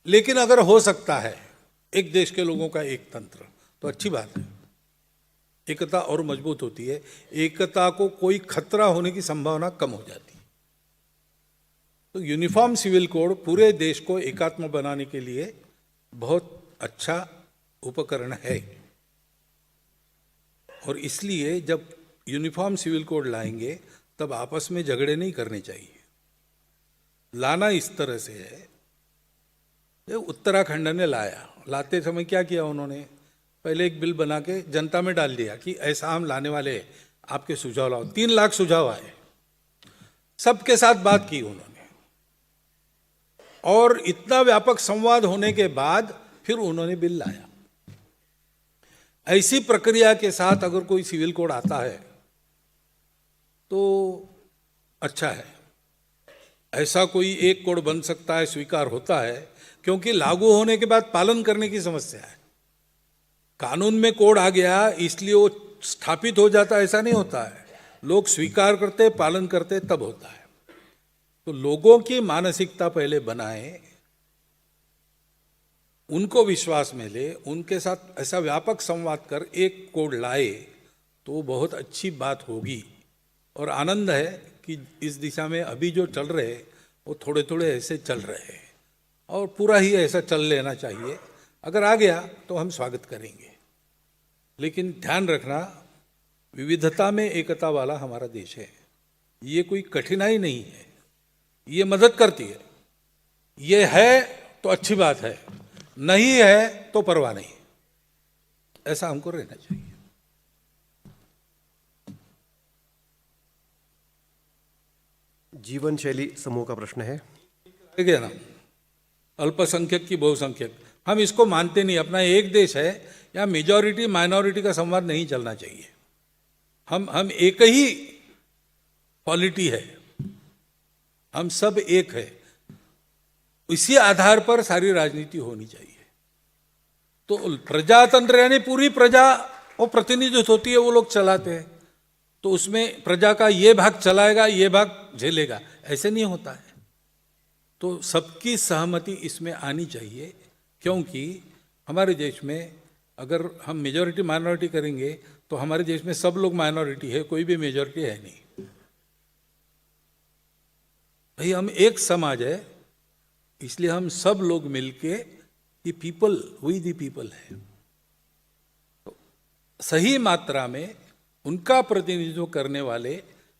लेकिन अगर हो सकता है एक देश के लोगों का एक तंत्र तो अच्छी बात है, एकता और मजबूत होती है, एकता को कोई खतरा होने की संभावना कम हो जाती है। तो यूनिफॉर्म सिविल कोड पूरे देश को एकात्म बनाने के लिए बहुत अच्छा उपकरण है। और इसलिए जब यूनिफॉर्म सिविल कोड लाएंगे तब आपस में झगड़े नहीं करने चाहिए। लाना इस तरह से है, उत्तराखंड ने लाया, लाते समय क्या किया उन्होंने? पहले एक बिल बना के जनता में डाल दिया कि ऐसा हम लाने वाले हैं, आपके सुझाव लाओ। 3 लाख सुझाव आए, सबके साथ बात की उन्होंने, और इतना व्यापक संवाद होने के बाद फिर उन्होंने बिल लाया। ऐसी प्रक्रिया के साथ अगर कोई सिविल कोड आता है तो अच्छा है। ऐसा कोई एक कोड बन सकता है, स्वीकार होता है, क्योंकि लागू होने के बाद पालन करने की समस्या है। कानून में कोड आ गया इसलिए वो स्थापित हो जाता, ऐसा नहीं होता है। लोग स्वीकार करते, पालन करते, तब होता है। तो लोगों की मानसिकता पहले बनाए, उनको विश्वास में ले, उनके साथ ऐसा व्यापक संवाद कर एक कोड लाए तो बहुत अच्छी बात होगी। और आनंद है कि इस दिशा में अभी जो चल रहे वो थोड़े थोड़े ऐसे चल रहे हैं, और पूरा ही ऐसा चल लेना चाहिए। अगर आ गया तो हम स्वागत करेंगे, लेकिन ध्यान रखना विविधता में एकता वाला हमारा देश है। ये कोई कठिनाई नहीं है, ये मदद करती है। ये है तो अच्छी बात है, नहीं है तो परवाह नहीं, ऐसा हमको रहना चाहिए। जीवन शैली समूह का प्रश्न है। देखिए ना, अल्पसंख्यक की बहुसंख्यक, हम इसको मानते नहीं। अपना एक देश है, यहाँ मेजॉरिटी माइनॉरिटी का संवाद नहीं चलना चाहिए। हम एक ही पॉलिटी है, हम सब एक है, इसी आधार पर सारी राजनीति होनी चाहिए। तो प्रजातंत्र यानी पूरी प्रजा वो प्रतिनिधित्व होती है, वो लोग चलाते हैं, तो उसमें प्रजा का ये भाग चलाएगा, ये भाग झेलेगा, ऐसे नहीं होता है। तो सबकी सहमति इसमें आनी चाहिए, क्योंकि हमारे देश में अगर हम मेजॉरिटी माइनॉरिटी करेंगे तो हमारे देश में सब लोग माइनॉरिटी है, कोई भी मेजॉरिटी है नहीं। भाई हम एक समाज है, इसलिए हम सब लोग मिलके ये पीपल, वी दी पीपल है, तो सही मात्रा में उनका प्रतिनिधित्व करने वाले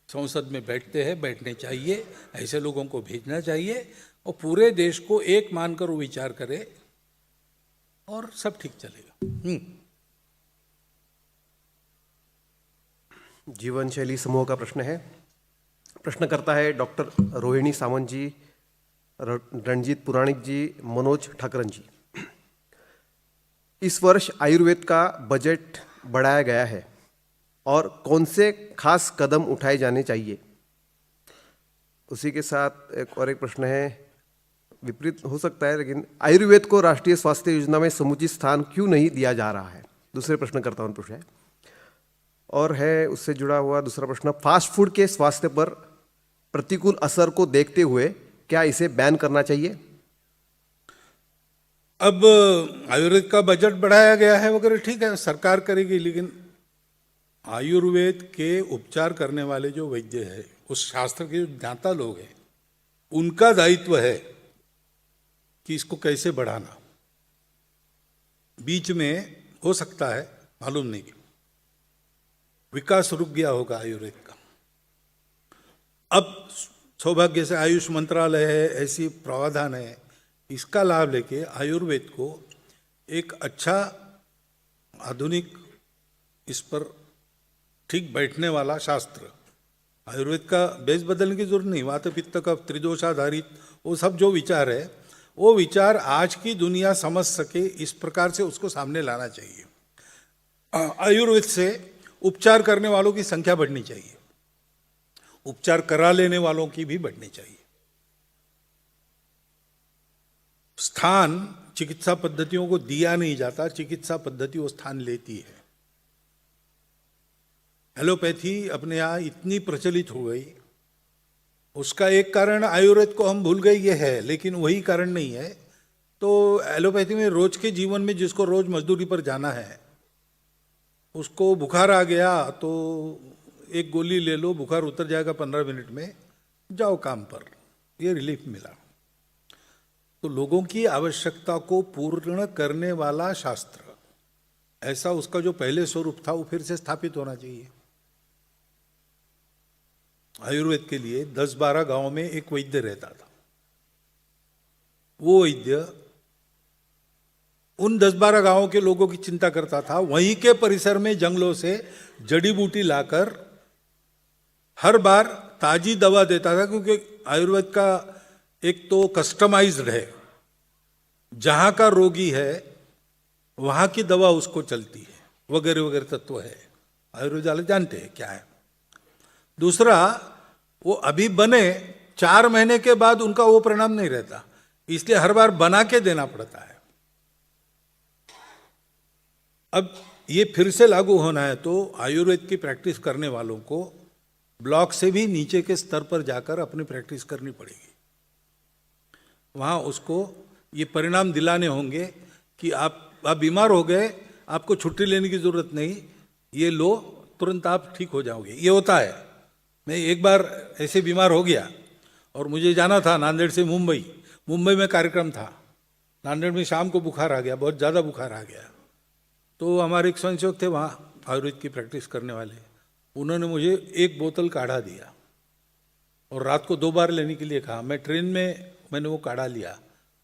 संसद में बैठते हैं, बैठने चाहिए, ऐसे लोगों को भेजना चाहिए और पूरे देश को एक मानकर वो विचार करे और सब ठीक चलेगा। जीवन शैली समूह का प्रश्न है। प्रश्न करता है डॉक्टर रोहिणी सावंत जी, रणजीत पुराणिक जी, मनोज ठाकरन जी। इस वर्ष आयुर्वेद का बजट बढ़ाया गया है और कौन से खास कदम उठाए जाने चाहिए? उसी के साथ एक प्रश्न है, विपरीत हो सकता है, लेकिन आयुर्वेद को राष्ट्रीय स्वास्थ्य योजना में समुचित स्थान क्यों नहीं दिया जा रहा है? दूसरे प्रश्नकर्ता ने पूछा है। और है उससे जुड़ा हुआ दूसरा प्रश्न, फास्ट फूड के स्वास्थ्य पर प्रतिकूल असर को देखते हुए क्या इसे बैन करना चाहिए? अब आयुर्वेद का बजट बढ़ाया गया है वगैरह, ठीक है, सरकार करेगी, लेकिन आयुर्वेद के उपचार करने वाले जो वैद्य है, उस शास्त्र के जो ज्ञाता लोग हैं, उनका दायित्व है कि इसको कैसे बढ़ाना। बीच में हो सकता है, मालूम नहीं, विकास रुक गया होगा आयुर्वेद का। अब सौभाग्य से आयुष मंत्रालय है, ऐसी प्रावधान है, इसका लाभ लेके आयुर्वेद को एक अच्छा आधुनिक, इस पर ठीक बैठने वाला शास्त्र, आयुर्वेद का बेस बदलने की जरूरत नहीं, वात पित्त का त्रिदोषाधारित वो सब जो विचार है, वो विचार आज की दुनिया समझ सके, इस प्रकार से उसको सामने लाना चाहिए। आयुर्वेद से उपचार करने वालों की संख्या बढ़नी चाहिए, उपचार करा लेने वालों की भी बढ़नी चाहिए। स्थान चिकित्सा पद्धतियों को दिया नहीं जाता, चिकित्सा पद्धति वो स्थान लेती है। एलोपैथी अपने यहाँ इतनी प्रचलित हो गई, उसका एक कारण आयुर्वेद को हम भूल गए ये है, लेकिन वही कारण नहीं है। तो एलोपैथी में रोज के जीवन में जिसको रोज मजदूरी पर जाना है, उसको बुखार आ गया तो एक गोली ले लो, बुखार उतर जाएगा 15 मिनट में, जाओ काम पर, ये रिलीफ मिला। तो लोगों की आवश्यकता को पूर्ण करने वाला शास्त्र, ऐसा उसका जो पहले स्वरूप था वो फिर से स्थापित होना चाहिए। आयुर्वेद के लिए 10-12 गांव में एक वैद्य रहता था। वो वैद्य उन 10-12 गांवों के लोगों की चिंता करता था, वहीं के परिसर में जंगलों से जड़ी बूटी लाकर हर बार ताजी दवा देता था, क्योंकि आयुर्वेद का एक तो कस्टमाइज्ड है, जहां का रोगी है वहां की दवा उसको चलती है, वगैरह वगैरह तत्व है, आयुर्वेद वाले जानते हैं क्या है। दूसरा, वो अभी बने 4 महीने के बाद उनका वो परिणाम नहीं रहता, इसलिए हर बार बना के देना पड़ता है। अब ये फिर से लागू होना है तो आयुर्वेद की प्रैक्टिस करने वालों को ब्लॉक से भी नीचे के स्तर पर जाकर अपनी प्रैक्टिस करनी पड़ेगी। वहाँ उसको ये परिणाम दिलाने होंगे कि आप बीमार हो गए, आपको छुट्टी लेने की जरूरत नहीं, ये लो, तुरंत आप ठीक हो जाओगे। ये होता है। मैं एक बार ऐसे बीमार हो गया और मुझे जाना था नांदेड़ से मुंबई में कार्यक्रम था। नांदेड़ में शाम को बुखार आ गया, बहुत ज़्यादा बुखार आ गया। तो हमारे एक स्वयंसेवक थे वहाँ आयुर्वेद की प्रैक्टिस करने वाले, उन्होंने मुझे 1 बोतल काढ़ा दिया और रात को 2 बार लेने के लिए कहा। मैं ट्रेन में मैंने वो काढ़ा लिया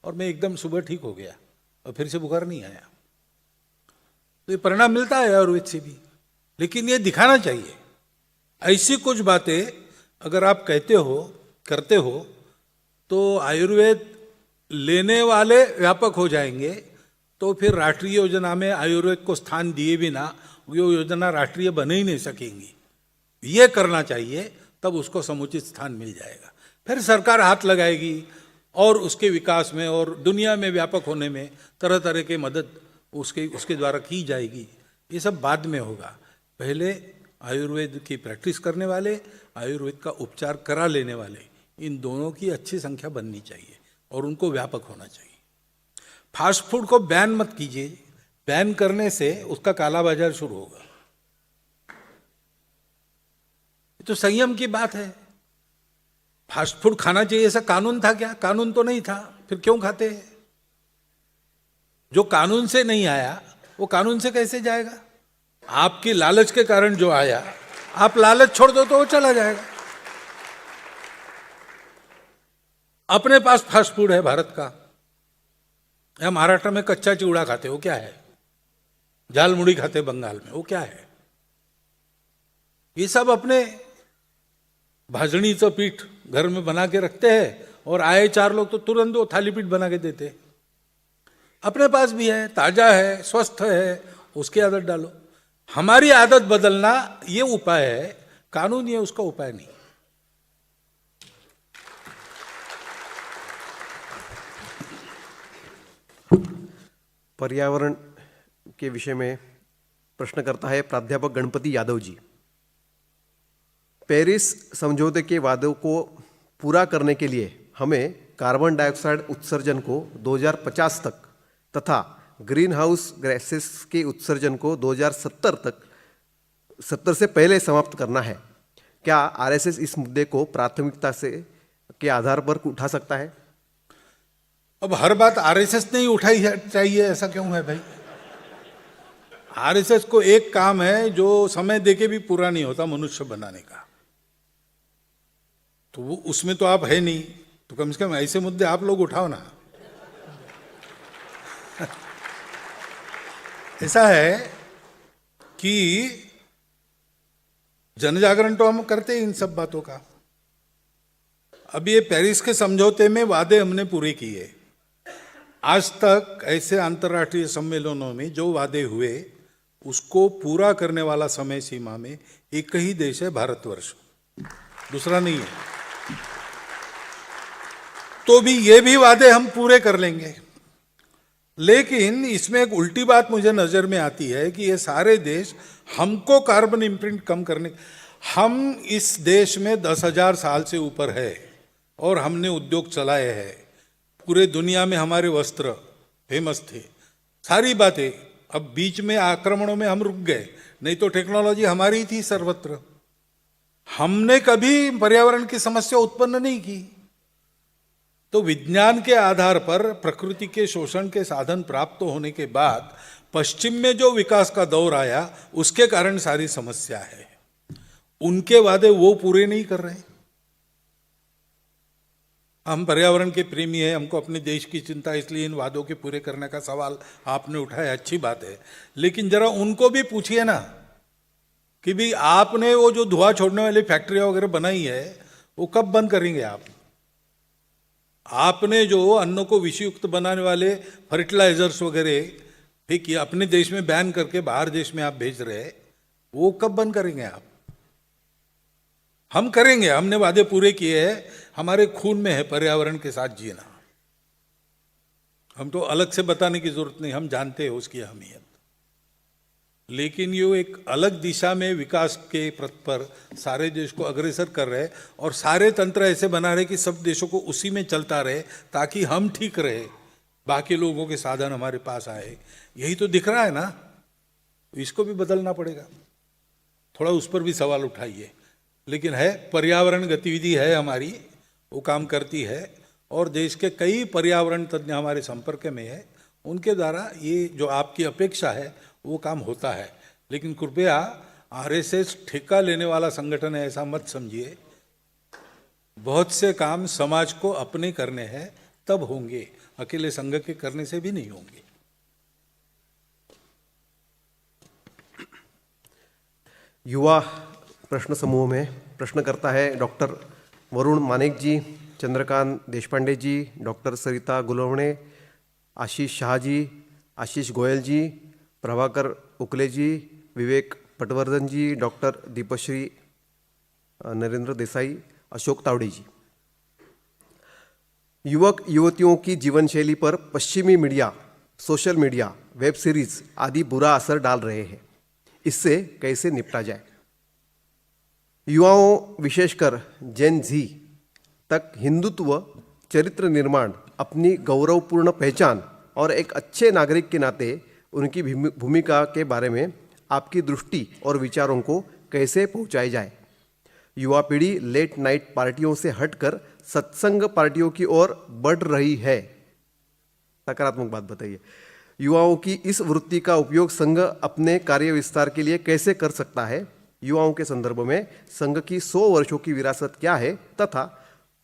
और मैं एकदम सुबह ठीक हो गया और फिर से बुखार नहीं आया। तो ये परिणाम मिलता है आयुर्वेद से भी, लेकिन ये दिखाना चाहिए। ऐसी कुछ बातें अगर आप कहते हो, करते हो, तो आयुर्वेद लेने वाले व्यापक हो जाएंगे, तो फिर राष्ट्रीय योजना में आयुर्वेद को स्थान दिए बिना वो योजना राष्ट्रीय बन ही नहीं सकेंगी। ये करना चाहिए, तब उसको समुचित स्थान मिल जाएगा। फिर सरकार हाथ लगाएगी और उसके विकास में और दुनिया में व्यापक होने में तरह तरह की मदद उसके द्वारा की जाएगी। ये सब बाद में होगा। पहले आयुर्वेद की प्रैक्टिस करने वाले, आयुर्वेद का उपचार करा लेने वाले, इन दोनों की अच्छी संख्या बननी चाहिए और उनको व्यापक होना चाहिए। फास्ट फूड को बैन मत कीजिए, बैन करने से उसका काला बाजार शुरू होगा। ये तो संयम की बात है। फास्ट फूड खाना चाहिए ऐसा कानून था क्या? कानून तो नहीं था, फिर क्यों खाते हैं? जो कानून से नहीं आया वो कानून से कैसे जाएगा? आपकी लालच के कारण जो आया, आप लालच छोड़ दो तो वो चला जाएगा। अपने पास फास्ट फूड है भारत का, या महाराष्ट्र में कच्चा चिवड़ा खाते, वो क्या है? झाल मुड़ी खाते बंगाल में, वो क्या है? ये सब अपने भाजणीचं पीठ घर में बना के रखते हैं और आए चार लोग तो तुरंत वो थाली पीठ बना के देते। अपने पास भी है, ताजा है, स्वस्थ है, उसकी आदत डालो। हमारी आदत बदलना ये उपाय है, कानून ये उसका उपाय नहीं। पर्यावरण के विषय में प्रश्न करता है प्राध्यापक गणपति यादव जी। पेरिस समझौते के वादों को पूरा करने के लिए हमें कार्बन डाइऑक्साइड उत्सर्जन को 2050 तक तथा ग्रीन हाउस गैसेस के उत्सर्जन को 2070 से पहले समाप्त करना है। क्या आरएसएस इस मुद्दे को प्राथमिकता के आधार पर उठा सकता है? अब हर बात आरएसएस ने ही उठाई चाहिए, ऐसा क्यों है भाई? आरएसएस को एक काम है जो समय देके भी पूरा नहीं होता, मनुष्य बनाने का। तो वो उसमें तो आप है नहीं, तो कम से कम ऐसे मुद्दे आप लोग उठाओ ना। ऐसा है कि जनजागरण तो हम करते हैं इन सब बातों का। अब ये पेरिस के समझौते में वादे हमने पूरे किए। आज तक ऐसे अंतर्राष्ट्रीय सम्मेलनों में जो वादे हुए उसको पूरा करने वाला समय सीमा में एक ही देश है, भारतवर्ष, दूसरा नहीं है। तो भी ये भी वादे हम पूरे कर लेंगे। लेकिन इसमें एक उल्टी बात मुझे नजर में आती है कि ये सारे देश हमको कार्बन इम्प्रिंट कम करने, हम इस देश में 10,000 साल से ऊपर है और हमने उद्योग चलाए हैं। पूरे दुनिया में हमारे वस्त्र फेमस थे, सारी बातें। अब बीच में आक्रमणों में हम रुक गए, नहीं तो टेक्नोलॉजी हमारी थी सर्वत्र। हमने कभी पर्यावरण की समस्या उत्पन्न नहीं की। तो विज्ञान के आधार पर प्रकृति के शोषण के साधन प्राप्त होने के बाद पश्चिम में जो विकास का दौर आया उसके कारण सारी समस्या है। उनके वादे वो पूरे नहीं कर रहे। हम पर्यावरण के प्रेमी हैं, हमको अपने देश की चिंता, इसलिए इन वादों के पूरे करने का सवाल आपने उठाया, अच्छी बात है। लेकिन जरा उनको भी पूछिए ना कि भी आपने वो जो धुआं छोड़ने वाली फैक्ट्रियां वगैरह बनाई है वो कब बंद करेंगे आप? आपने जो अन्नों को विषयुक्त बनाने वाले फर्टिलाइजर्स वगैरह ठीक अपने देश में बैन करके बाहर देश में आप भेज रहे हैं, वो कब बंद करेंगे आप? हम करेंगे, हमने वादे पूरे किए हैं। हमारे खून में है पर्यावरण के साथ जीना। हम तो अलग से बताने की जरूरत नहीं, हम जानते हैं उसकी अहमियत। लेकिन ये एक अलग दिशा में विकास के पथ पर सारे देश को अग्रसर कर रहे और सारे तंत्र ऐसे बना रहे कि सब देशों को उसी में चलता रहे ताकि हम ठीक रहे, बाकी लोगों के साधन हमारे पास आए। यही तो दिख रहा है ना। इसको भी बदलना पड़ेगा, थोड़ा उस पर भी सवाल उठाइए। लेकिन है, पर्यावरण गतिविधि है हमारी, वो काम करती है और देश के कई पर्यावरण तज्ञ हमारे संपर्क में है। उनके द्वारा ये जो आपकी अपेक्षा है वो काम होता है। लेकिन कृपया आरएसएस ठेका लेने वाला संगठन है ऐसा मत समझिए। बहुत से काम समाज को अपने करने हैं, तब होंगे, अकेले संघ के करने से भी नहीं होंगे। युवा प्रश्न समूह में प्रश्न करता है डॉक्टर वरुण मानेक जी। चंद्रकांत देशपांडे जी, डॉक्टर सरिता गुलवणे, आशीष शाह जी, आशीष गोयल जी, प्रभाकर उकले जी, विवेक पटवर्धन जी, डॉक्टर दीपश्री नरेंद्र देसाई, अशोक तावड़े जी। युवक युवतियों की जीवन शैली पर पश्चिमी media, social media, web series आदि बुरा असर डाल रहे हैं। इससे कैसे निपटा जाए? युवाओं विशेषकर जेन जी तक हिंदुत्व, चरित्र निर्माण, अपनी गौरवपूर्ण पहचान और एक अच्छे नागरिक के नाते उनकी भूमिका के बारे में आपकी दृष्टि और विचारों को कैसे पहुंचाई जाए? युवा पीढ़ी लेट नाइट पार्टियों से हटकर सत्संग पार्टियों की ओर बढ़ रही है। सकारात्मक बात बताइए। युवाओं की इस वृत्ति का उपयोग संघ अपने कार्य विस्तार के लिए कैसे कर सकता है? युवाओं के संदर्भ में संघ की 100 वर्षों की विरासत क्या है तथा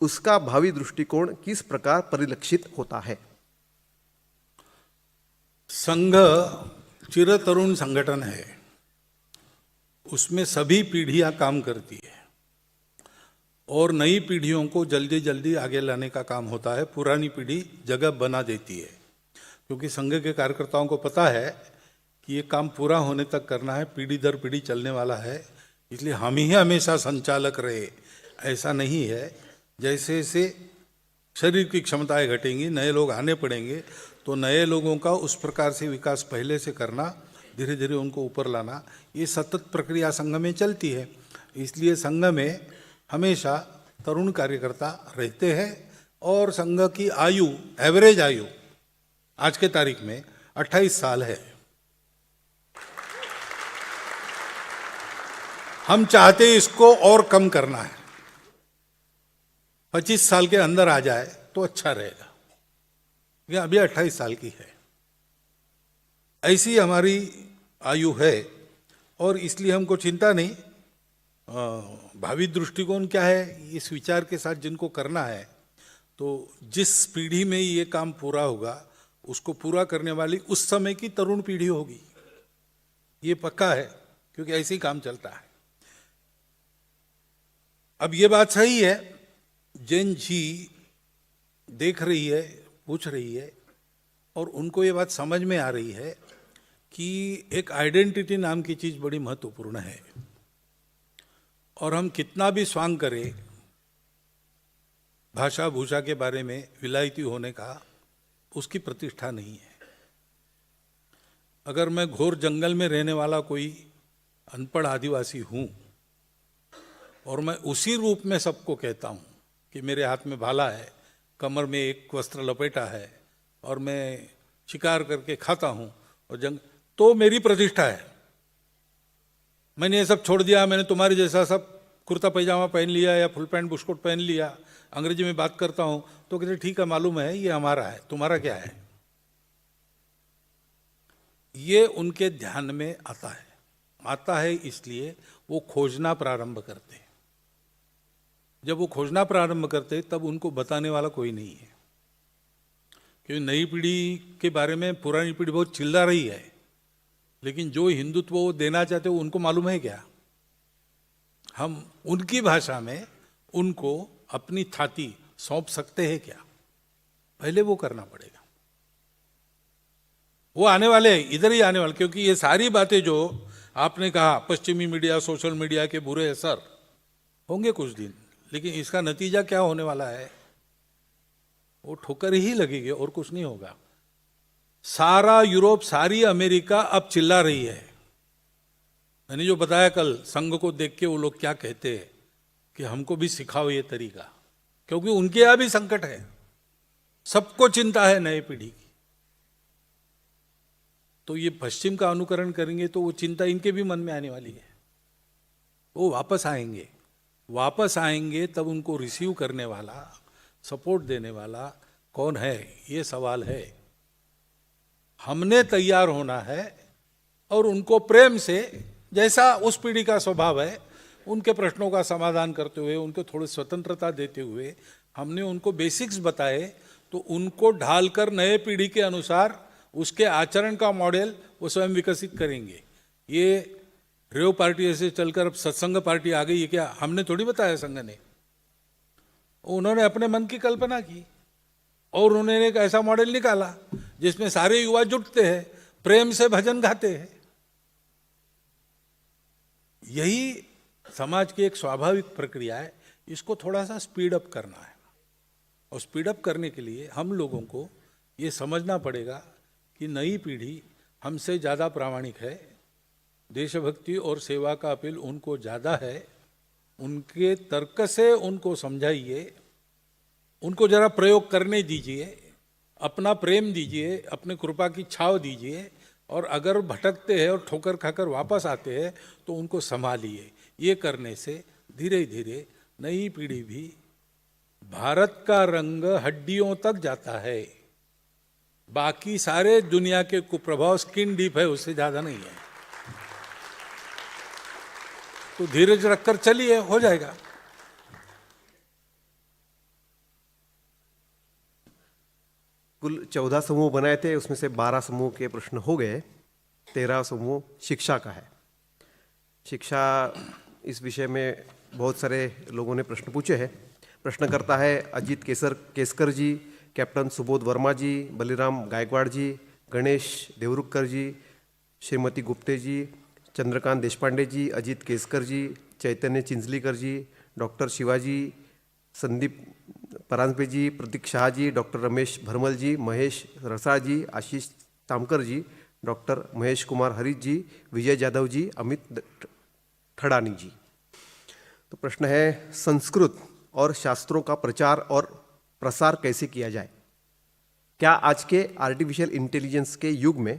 उसका भावी दृष्टिकोण किस प्रकार परिलक्षित होता है? संघ चिरतरुण संगठन है, उसमें सभी पीढ़ियां काम करती है और नई पीढ़ियों को जल्दी जल्दी आगे लाने का काम होता है। पुरानी पीढ़ी जगह बना देती है, क्योंकि संघ के कार्यकर्ताओं को पता है कि ये काम पूरा होने तक करना है, पीढ़ी दर पीढ़ी चलने वाला है, इसलिए हम ही हमेशा संचालक रहे ऐसा नहीं है। जैसे जैसे शरीर की क्षमताएं घटेंगी, नए लोग आने पड़ेंगे, तो नए लोगों का उस प्रकार से विकास पहले से करना, धीरे धीरे उनको ऊपर लाना, ये सतत प्रक्रिया संघ में चलती है। इसलिए संघ में हमेशा तरुण कार्यकर्ता रहते हैं और संघ की आयु, एवरेज आयु आज के तारीख में 28 साल है। हम चाहते इसको और कम करना है, 25 साल के अंदर आ जाए तो अच्छा रहेगा। ये अभी 28 साल की है, ऐसी हमारी आयु है और इसलिए हमको चिंता नहीं। भावी दृष्टिकोण क्या है, इस विचार के साथ जिनको करना है, तो जिस पीढ़ी में ये काम पूरा होगा उसको पूरा करने वाली उस समय की तरुण पीढ़ी होगी, ये पक्का है, क्योंकि ऐसे ही काम चलता है। अब ये बात सही है, जेन जी देख रही है, पूछ रही है और उनको ये बात समझ में आ रही है कि एक आइडेंटिटी नाम की चीज बड़ी महत्वपूर्ण है और हम कितना भी स्वांग करें भाषा भूषा के बारे में, विलायती होने का, उसकी प्रतिष्ठा नहीं है। अगर मैं घोर जंगल में रहने वाला कोई अनपढ़ आदिवासी हूं और मैं उसी रूप में सबको कहता हूं कि मेरे हाथ में भाला है, कमर में एक वस्त्र लपेटा है और मैं शिकार करके खाता हूं और तो मेरी प्रतिष्ठा है। मैंने ये सब छोड़ दिया, मैंने तुम्हारे जैसा सब कुर्ता पैजामा पहन लिया या फुल पैंट बुशकोट पहन लिया, अंग्रेजी में बात करता हूं, तो कहते ठीक है, मालूम है ये हमारा है, तुम्हारा क्या है। ये उनके ध्यान में आता है इसलिए वो खोजना प्रारंभ करते हैं। जब वो खोजना प्रारंभ करते तब उनको बताने वाला कोई नहीं है, क्योंकि नई पीढ़ी के बारे में पुरानी पीढ़ी बहुत चिल्ला रही है, लेकिन जो हिंदुत्व वो देना चाहते हो उनको मालूम है क्या? हम उनकी भाषा में उनको अपनी छाती सौंप सकते हैं क्या? पहले वो करना पड़ेगा। वो आने वाले, इधर ही आने वाले, क्योंकि ये सारी बातें जो आपने कहा, पश्चिमी मीडिया, सोशल मीडिया के बुरे असर होंगे कुछ दिन, लेकिन इसका नतीजा क्या होने वाला है? वो ठोकर ही लगेगी और कुछ नहीं होगा। सारा यूरोप, सारी अमेरिका अब चिल्ला रही है। मैंने जो बताया कल, संघ को देख के वो लोग क्या कहते हैं कि हमको भी सिखाओ ये तरीका, क्योंकि उनके यहां भी संकट है, सबको चिंता है नई पीढ़ी की। तो ये पश्चिम का अनुकरण करेंगे तो वो चिंता इनके भी मन में आने वाली है। वो वापस आएंगे तब उनको रिसीव करने वाला, सपोर्ट देने वाला कौन है, ये सवाल है। हमने तैयार होना है और उनको प्रेम से, जैसा उस पीढ़ी का स्वभाव है, उनके प्रश्नों का समाधान करते हुए, उनको थोड़ी स्वतंत्रता देते हुए हमने उनको बेसिक्स बताए, तो उनको ढालकर नए पीढ़ी के अनुसार उसके आचरण का मॉडल वो स्वयं विकसित करेंगे। ये रेव पार्टी ऐसे चलकर अब सत्संग पार्टी आ गई है क्या? हमने थोड़ी बताया, संघ ने। उन्होंने अपने मन की कल्पना की और उन्होंने एक ऐसा मॉडल निकाला जिसमें सारे युवा जुटते हैं, प्रेम से भजन गाते हैं। यही समाज की एक स्वाभाविक प्रक्रिया है। इसको थोड़ा सा स्पीड अप करना है, और स्पीड अप करने के लिए हम लोगों को ये समझना पड़ेगा कि नई पीढ़ी हमसे ज़्यादा प्रामाणिक है, देशभक्ति और सेवा का अपील उनको ज़्यादा है। उनके तर्क से उनको समझाइए, उनको जरा प्रयोग करने दीजिए, अपना प्रेम दीजिए, अपने कृपा की छाव दीजिए, और अगर भटकते हैं और ठोकर खाकर वापस आते हैं तो उनको संभालिए। ये करने से धीरे धीरे नई पीढ़ी भी भारत का रंग हड्डियों तक जाता है। बाकी सारे दुनिया के कुप्रभाव स्किन डीप है, उससे ज़्यादा नहीं है। तो धीरज रखकर चलिए, हो जाएगा। कुल 14 समूह बनाए थे, उसमें से 12 समूह के प्रश्न हो गए। 13 समूह शिक्षा का है। शिक्षा, इस विषय में बहुत सारे लोगों ने प्रश्न पूछे हैं। प्रश्न करता है अजीत केसकर जी, कैप्टन सुबोध वर्मा जी, बलिराम गायकवाड़ जी, गणेश देवरुखकर जी, श्रीमती गुप्ते जी, चंद्रकांत देशपांडे जी, अजीत केसकर जी, चैतन्य चिंचलीकर जी, डॉक्टर शिवाजी, संदीप परांजपे जी, प्रतीक शाह जी, डॉक्टर रमेश भरमल जी, महेश रसाळ जी, आशीष तामकर जी, डॉक्टर महेश कुमार हरीश जी, विजय जाधव जी, अमित ठड़ानी जी। तो प्रश्न है, संस्कृत और शास्त्रों का प्रचार और प्रसार कैसे किया जाए? क्या आज के आर्टिफिशियल इंटेलिजेंस के युग में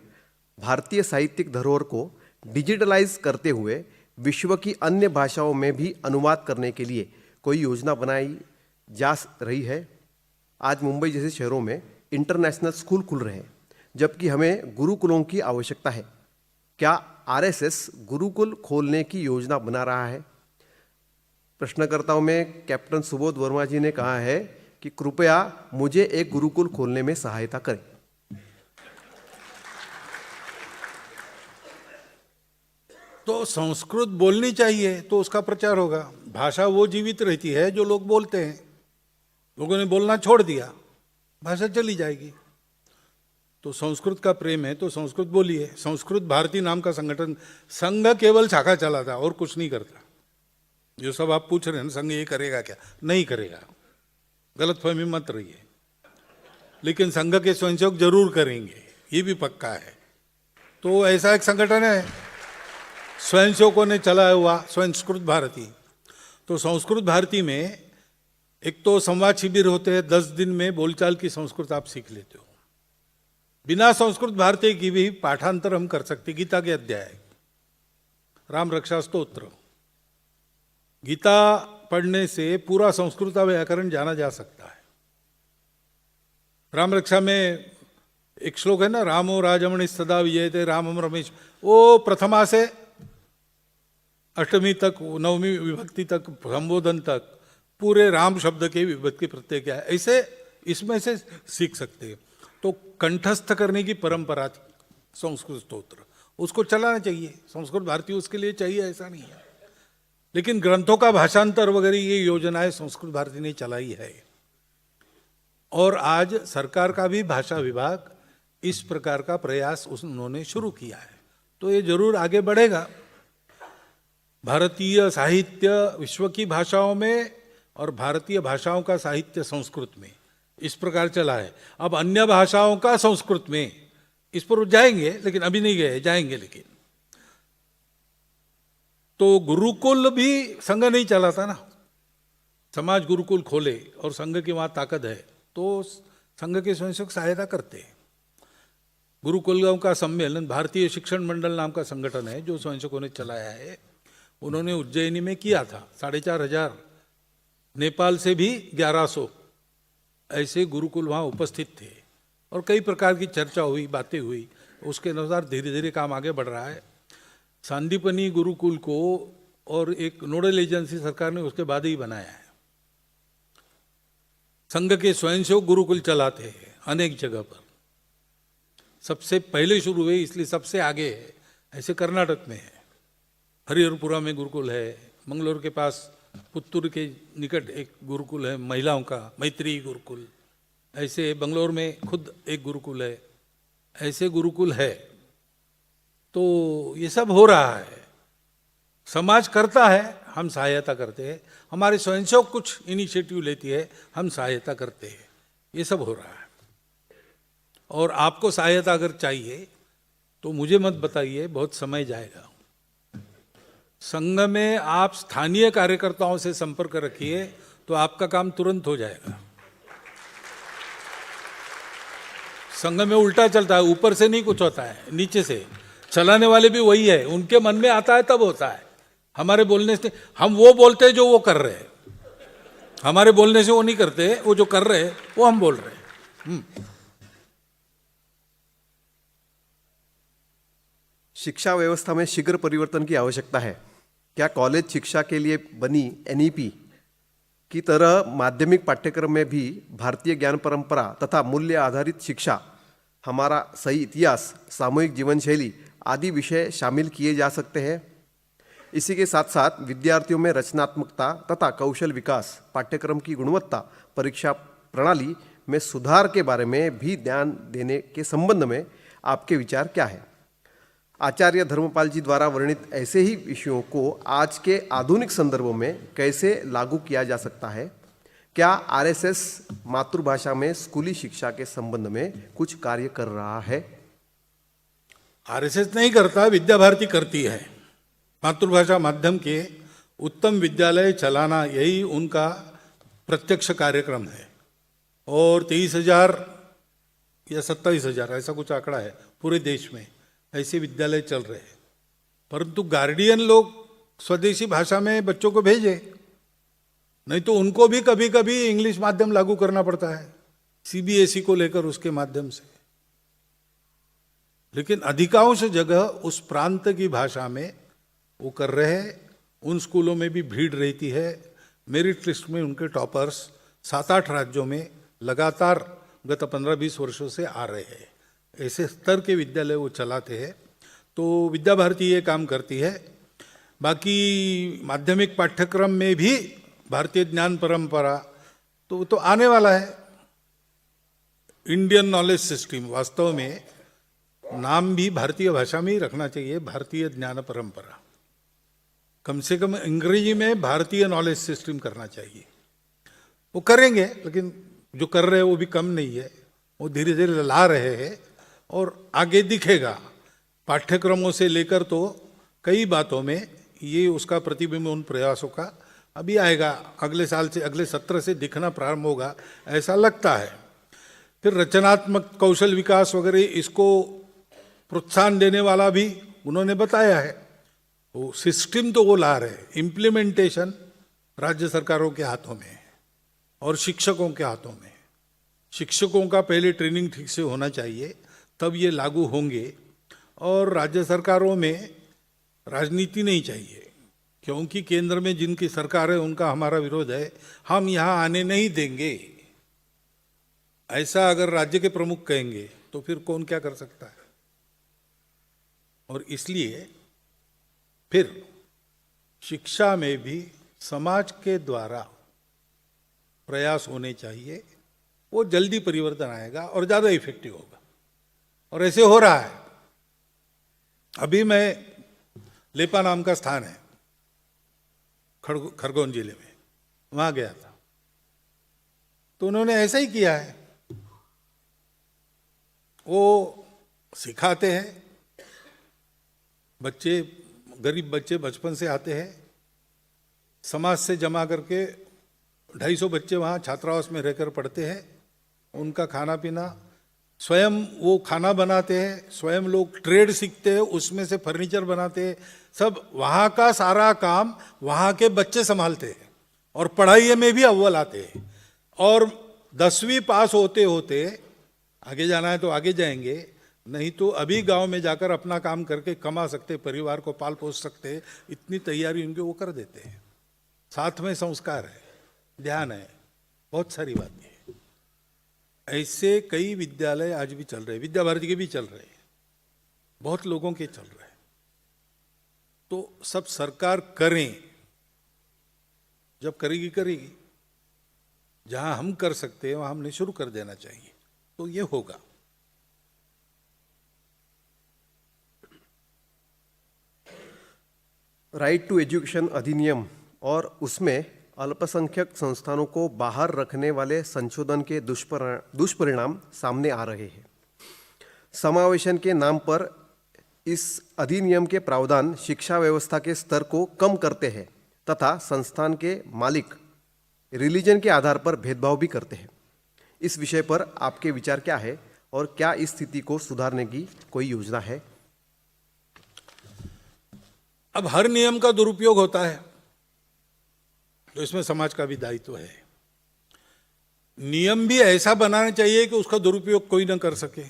भारतीय साहित्यिक धरोहर को डिजिटलाइज करते हुए विश्व की अन्य भाषाओं में भी अनुवाद करने के लिए कोई योजना बनाई जा रही है? आज मुंबई जैसे शहरों में इंटरनेशनल स्कूल खुल रहे हैं, जबकि हमें गुरुकुलों की आवश्यकता है। क्या आरएसएस गुरुकुल खोलने की योजना बना रहा है? प्रश्नकर्ताओं में कैप्टन सुबोध वर्मा जी ने कहा है कि कृपया मुझे एक गुरुकुल खोलने में सहायता करें। तो संस्कृत बोलनी चाहिए तो उसका प्रचार होगा। भाषा वो जीवित रहती है जो लोग बोलते हैं। लोगों ने बोलना छोड़ दिया, भाषा चली जाएगी। तो संस्कृत का प्रेम है तो संस्कृत बोलिए। संस्कृत भारती नाम का संगठन, संघ केवल शाखा चलाता और कुछ नहीं करता। जो सब आप पूछ रहे हैं संघ ये करेगा क्या? नहीं करेगा, गलतफहमी मत रहिए। लेकिन संघ के स्वयंसेवक जरूर करेंगे, ये भी पक्का है। तो ऐसा एक संगठन है स्वयंसेवकों ने चलाया हुआ, संस्कृत भारती। तो संस्कृत भारती में एक तो संवाद शिविर होते हैं, 10 दिन में बोलचाल की संस्कृत आप सीख लेते हो। बिना संस्कृत भारती की भी पाठांतर हम कर सकते। गीता के अध्याय, राम रक्षा स्तोत्र, गीता पढ़ने से पूरा संस्कृत व्याकरण जाना जा सकता है। राम रक्षा में एक श्लोक है ना, रामो राजमणि सदा विजयते रामम रमेश। वो प्रथमा से अष्टमी तक, नवमी विभक्ति तक, संबोधन तक पूरे राम शब्द के विभक्ति प्रत्यय क्या है, ऐसे इसमें से सीख सकते हैं। तो कंठस्थ करने की परंपरा थी संस्कृत स्तोत्र, उसको चलाना चाहिए। संस्कृत भारती उसके लिए चाहिए, ऐसा नहीं है। लेकिन ग्रंथों का भाषांतर वगैरह ये योजनाएं संस्कृत भारती ने चलाई है। और आज सरकार का भी भाषा विभाग इस प्रकार का प्रयास उन्होंने शुरू किया है। तो ये जरूर आगे बढ़ेगा। भारतीय साहित्य विश्व की भाषाओं में और भारतीय भाषाओं का साहित्य संस्कृत में, इस प्रकार चला है। अब अन्य भाषाओं का संस्कृत में, इस पर जाएंगे, लेकिन अभी नहीं गए, जाएंगे। लेकिन तो गुरुकुल भी संघ नहीं चलाता ना। समाज गुरुकुल खोले और संघ की वहां ताकत है तो संघ के स्वयंसेवक सहायता करते हैं। गुरुकुलों का सम्मेलन भारतीय शिक्षण मंडल नाम का संगठन है जो स्वयंसेवकों ने चलाया है। उन्होंने उज्जैनी में किया था, 4,500। नेपाल से भी 1,100 ऐसे गुरुकुल वहाँ उपस्थित थे और कई प्रकार की चर्चा हुई, बातें हुई। उसके अनुसार धीरे धीरे काम आगे बढ़ रहा है। सांदीपनी गुरुकुल को और एक नोडल एजेंसी सरकार ने उसके बाद ही बनाया है। संघ के स्वयंसेवक गुरुकुल चलाते हैं अनेक जगह पर। सबसे पहले शुरू हुए, इसलिए सबसे आगे है। ऐसे कर्नाटक में है, हरिहरपुरा में गुरुकुल है, मंगलोर के पास पुत्तूर के निकट एक गुरुकुल है महिलाओं का, मैत्री गुरुकुल। ऐसे बंगलोर में खुद एक गुरुकुल है, ऐसे गुरुकुल है। तो ये सब हो रहा है, समाज करता है, हम सहायता करते हैं, हमारे स्वयंसेवक कुछ इनिशिएटिव लेती है, हम सहायता करते हैं, ये सब हो रहा है। और आपको सहायता अगर चाहिए तो मुझे मत बताइए, बहुत समय जाएगा। संघ में आप स्थानीय कार्यकर्ताओं से संपर्क रखिए तो आपका काम तुरंत हो जाएगा। संघ में उल्टा चलता है, ऊपर से नहीं कुछ होता है, नीचे से चलाने वाले भी वही है, उनके मन में आता है तब होता है। हमारे बोलने से हम वो बोलते हैं जो वो कर रहे हैं, हमारे बोलने से वो नहीं करते, वो जो कर रहे हैं वो हम बोल रहे हैं। शिक्षा व्यवस्था में शीघ्र परिवर्तन की आवश्यकता है। क्या कॉलेज शिक्षा के लिए बनी एनईपी की तरह माध्यमिक पाठ्यक्रम में भी भारतीय ज्ञान परंपरा तथा मूल्य आधारित शिक्षा, हमारा सही इतिहास, सामूहिक जीवन शैली आदि विषय शामिल किए जा सकते हैं? इसी के साथ साथ विद्यार्थियों में रचनात्मकता तथा कौशल विकास, पाठ्यक्रम की गुणवत्ता, परीक्षा प्रणाली में सुधार के बारे में भी ध्यान देने के संबंध में आपके विचार क्या है? आचार्य धर्मपाल जी द्वारा वर्णित ऐसे ही विषयों को आज के आधुनिक संदर्भों में कैसे लागू किया जा सकता है? क्या आरएसएस मातृभाषा में स्कूली शिक्षा के संबंध में कुछ कार्य कर रहा है? आरएसएस नहीं करता, विद्या भारती करती है। मातृभाषा माध्यम के उत्तम विद्यालय चलाना यही उनका प्रत्यक्ष कार्यक्रम है। और 23,000 या 27,000 ऐसा कुछ आंकड़ा है पूरे देश में, ऐसे विद्यालय चल रहे हैं। परंतु गार्डियन लोग स्वदेशी भाषा में बच्चों को भेजे, नहीं तो उनको भी कभी कभी इंग्लिश माध्यम लागू करना पड़ता है, सीबीएसई को लेकर उसके माध्यम से। लेकिन अधिकांश जगह उस प्रांत की भाषा में वो कर रहे हैं। उन स्कूलों में भी भीड़ रहती है, मेरिट लिस्ट में उनके टॉपर्स 7-8 राज्यों में लगातार गत 15-20 वर्षों से आ रहे हैं। ऐसे स्तर के विद्यालय वो चलाते हैं। तो विद्या भारती ये काम करती है। बाकी माध्यमिक पाठ्यक्रम में भी भारतीय ज्ञान परंपरा तो आने वाला है। इंडियन नॉलेज सिस्टम, वास्तव में नाम भी भारतीय भाषा में ही रखना चाहिए, भारतीय ज्ञान परंपरा। कम से कम अंग्रेजी में भारतीय नॉलेज सिस्टम करना चाहिए। वो करेंगे, लेकिन जो कर रहे हैं वो भी कम नहीं है, वो धीरे धीरे ला रहे हैं और आगे दिखेगा। पाठ्यक्रमों से लेकर तो कई बातों में ये उसका प्रतिबिंब उन प्रयासों का अभी आएगा, अगले साल से, अगले सत्र से दिखना प्रारंभ होगा, ऐसा लगता है। फिर रचनात्मक कौशल विकास वगैरह, इसको प्रोत्साहन देने वाला भी उन्होंने बताया है। वो सिस्टम तो वो ला रहे, इम्प्लीमेंटेशन राज्य सरकारों के हाथों में है और शिक्षकों के हाथों में। शिक्षकों का पहले ट्रेनिंग ठीक से होना चाहिए, तब ये लागू होंगे। और राज्य सरकारों में राजनीति नहीं चाहिए, क्योंकि केंद्र में जिनकी सरकार है उनका हमारा विरोध है, हम यहाँ आने नहीं देंगे। ऐसा अगर राज्य के प्रमुख कहेंगे तो फिर कौन क्या कर सकता है। और इसलिए फिर शिक्षा में भी समाज के द्वारा प्रयास होने चाहिए, वो जल्दी परिवर्तन आएगा और ज़्यादा इफेक्टिव होगा। और ऐसे हो रहा है। अभी मैं, लेपा नाम का स्थान है खरगोन जिले में, वहाँ गया था, तो उन्होंने ऐसा ही किया है। वो सिखाते हैं, बच्चे, गरीब बच्चे बचपन से आते हैं, समाज से जमा करके 250 बच्चे वहाँ छात्रावास में रहकर पढ़ते हैं। उनका खाना पीना, स्वयं वो खाना बनाते हैं, स्वयं लोग ट्रेड सीखते हैं, उसमें से फर्नीचर बनाते हैं, सब वहाँ का सारा काम वहाँ के बच्चे संभालते हैं और पढ़ाई में भी अव्वल आते हैं। और 10वीं पास होते होते आगे जाना है तो आगे जाएंगे, नहीं तो अभी गांव में जाकर अपना काम करके कमा सकते, परिवार को पाल पोस सकते, इतनी तैयारी उनके वो कर देते हैं। साथ में संस्कार है, ध्यान है, बहुत सारी बातें हैं। ऐसे कई विद्यालय आज भी चल रहे हैं, विद्या भारती के भी चल रहे हैं, बहुत लोगों के चल रहे हैं। तो सब सरकार करें, जब करेगी करेगी, जहां हम कर सकते हैं वहां हमने शुरू कर देना चाहिए, तो ये होगा। राइट टू एजुकेशन अधिनियम और उसमें अल्पसंख्यक संस्थानों को बाहर रखने वाले संशोधन के दुष्परिणाम सामने आ रहे हैं। समावेशन के नाम पर इस अधिनियम के प्रावधान शिक्षा व्यवस्था के स्तर को कम करते हैं तथा संस्थान के मालिक रिलीजन के आधार पर भेदभाव भी करते हैं। इस विषय पर आपके विचार क्या है और क्या इस स्थिति को सुधारने की कोई योजना है? अब हर नियम का दुरुपयोग होता है, तो इसमें समाज का भी दायित्व है। नियम भी ऐसा बनाना चाहिए कि उसका दुरुपयोग कोई न कर सके,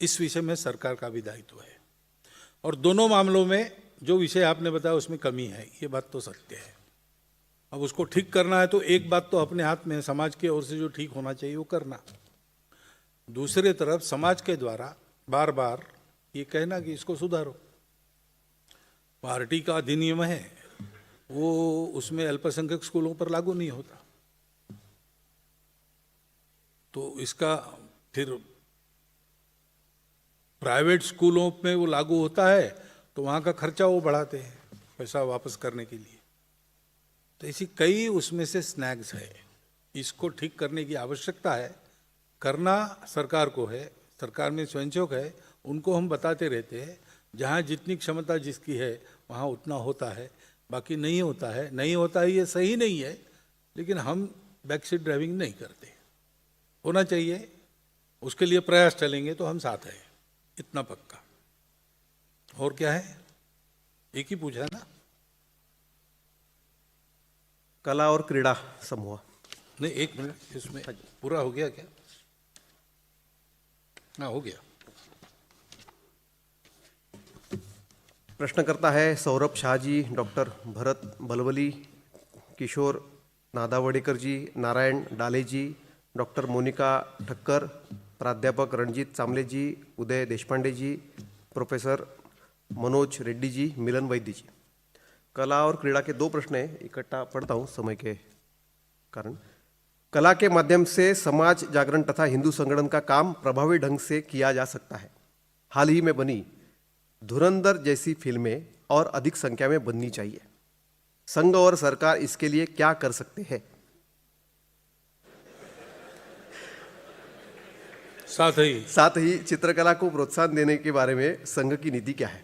इस विषय में सरकार का भी दायित्व है। और दोनों मामलों में जो विषय आपने बताया उसमें कमी है, ये बात तो सत्य है। अब उसको ठीक करना है तो एक बात तो अपने हाथ में है, समाज की ओर से जो ठीक होना चाहिए वो करना। दूसरी तरफ समाज के द्वारा बार बार ये कहना कि इसको सुधारो। पार्टी का अधिनियम है, वो उसमें अल्पसंख्यक स्कूलों पर लागू नहीं होता, तो इसका फिर प्राइवेट स्कूलों में वो लागू होता है तो वहाँ का खर्चा वो बढ़ाते हैं पैसा वापस करने के लिए। तो ऐसी कई उसमें से स्नैग्स है, इसको ठीक करने की आवश्यकता है। करना सरकार को है, सरकार में स्वयंसेवक है, उनको हम बताते रहते हैं जहाँ जितनी क्षमता जिसकी है वहाँ उतना होता है, बाकी नहीं होता है। नहीं होता है ये सही नहीं है, लेकिन हम बैकसीट ड्राइविंग नहीं करते। होना चाहिए, उसके लिए प्रयास चलेंगे तो हम साथ हैं, इतना पक्का। और क्या है, एक ही पूछा ना? कला और क्रीड़ा समूह। नहीं, एक मिनट, इसमें पूरा हो गया क्या? हाँ, हो गया। प्रश्न करता है सौरभ शाह जी, डॉक्टर भरत बलवली, किशोर नादावडेकर जी, नारायण डाले जी, डॉक्टर मोनिका ठक्कर, प्राध्यापक रणजीत चामले जी, उदय देशपांडे जी, प्रोफेसर मनोज रेड्डी जी, मिलन वैद्य जी। कला और क्रीड़ा के दो प्रश्न हैं, इकट्ठा पढ़ता हूँ समय के कारण। कला के माध्यम से समाज जागरण तथा हिंदू संगठन का काम प्रभावी ढंग से किया जा सकता है। हाल ही में बनी धुरंधर जैसी फिल्में और अधिक संख्या में बननी चाहिए। संघ और सरकार इसके लिए क्या कर सकते हैं? साथ ही चित्रकला को प्रोत्साहन देने के बारे में संघ की नीति क्या है?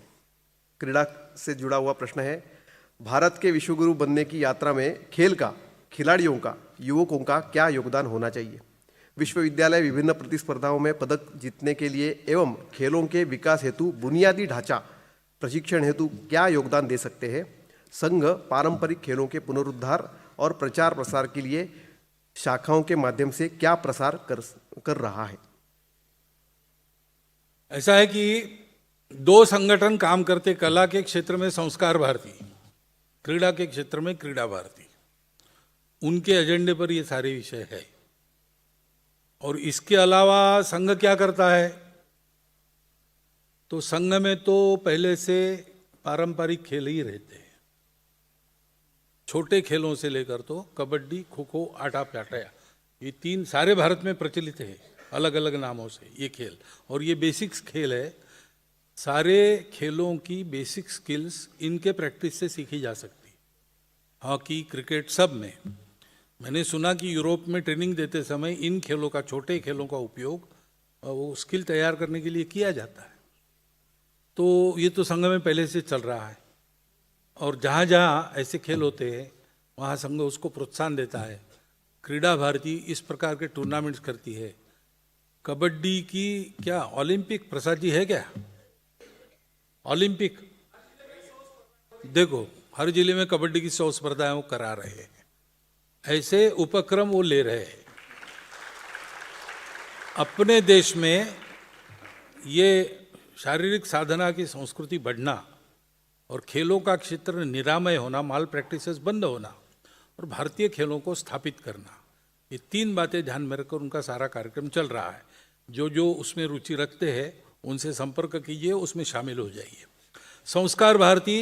क्रीड़ा से जुड़ा हुआ प्रश्न है, भारत के विश्वगुरु बनने की यात्रा में खेल का, खिलाड़ियों का, युवकों का क्या योगदान होना चाहिए? विश्वविद्यालय विभिन्न प्रतिस्पर्धाओं में पदक जीतने के लिए एवं खेलों के विकास हेतु बुनियादी ढांचा प्रशिक्षण हेतु क्या योगदान दे सकते हैं? संघ पारंपरिक खेलों के पुनरुद्धार और प्रचार प्रसार के लिए शाखाओं के माध्यम से क्या प्रसार कर रहा है? ऐसा है कि दो संगठन काम करते, कला के क्षेत्र में संस्कार भारती, क्रीड़ा के क्षेत्र में क्रीड़ा भारती। उनके एजेंडे पर ये सारे विषय है। और इसके अलावा संघ क्या करता है? तो संघ में तो पहले से पारंपरिक खेल ही रहते हैं, छोटे खेलों से लेकर तो कबड्डी, खो खो, आटा प्याटा, ये तीन सारे भारत में प्रचलित है अलग अलग नामों से ये खेल। और ये बेसिक्स खेल है, सारे खेलों की बेसिक स्किल्स इनके प्रैक्टिस से सीखी जा सकती। हॉकी, क्रिकेट, सब में मैंने सुना कि यूरोप में ट्रेनिंग देते समय इन खेलों का, छोटे खेलों का उपयोग वो स्किल तैयार करने के लिए किया जाता है। तो ये तो संघ में पहले से चल रहा है, और जहाँ जहाँ ऐसे खेल होते हैं वहाँ संघ उसको प्रोत्साहन देता है। क्रीड़ा भारती इस प्रकार के टूर्नामेंट्स करती है। कबड्डी की क्या ओलंपिक, प्रसाद जी, है क्या ओलंपिक? देखो, हर जिले में कबड्डी की 100 स्पर्धाएं वो करा रहे हैं। ऐसे उपक्रम वो ले रहे हैं। अपने देश में ये शारीरिक साधना की संस्कृति बढ़ना और खेलों का क्षेत्र निरामय होना, माल प्रैक्टिसेस बंद होना और भारतीय खेलों को स्थापित करना, ये तीन बातें ध्यान में रखकर उनका सारा कार्यक्रम चल रहा है। जो जो उसमें रुचि रखते हैं उनसे संपर्क कीजिए, उसमें शामिल हो जाइए। संस्कार भारती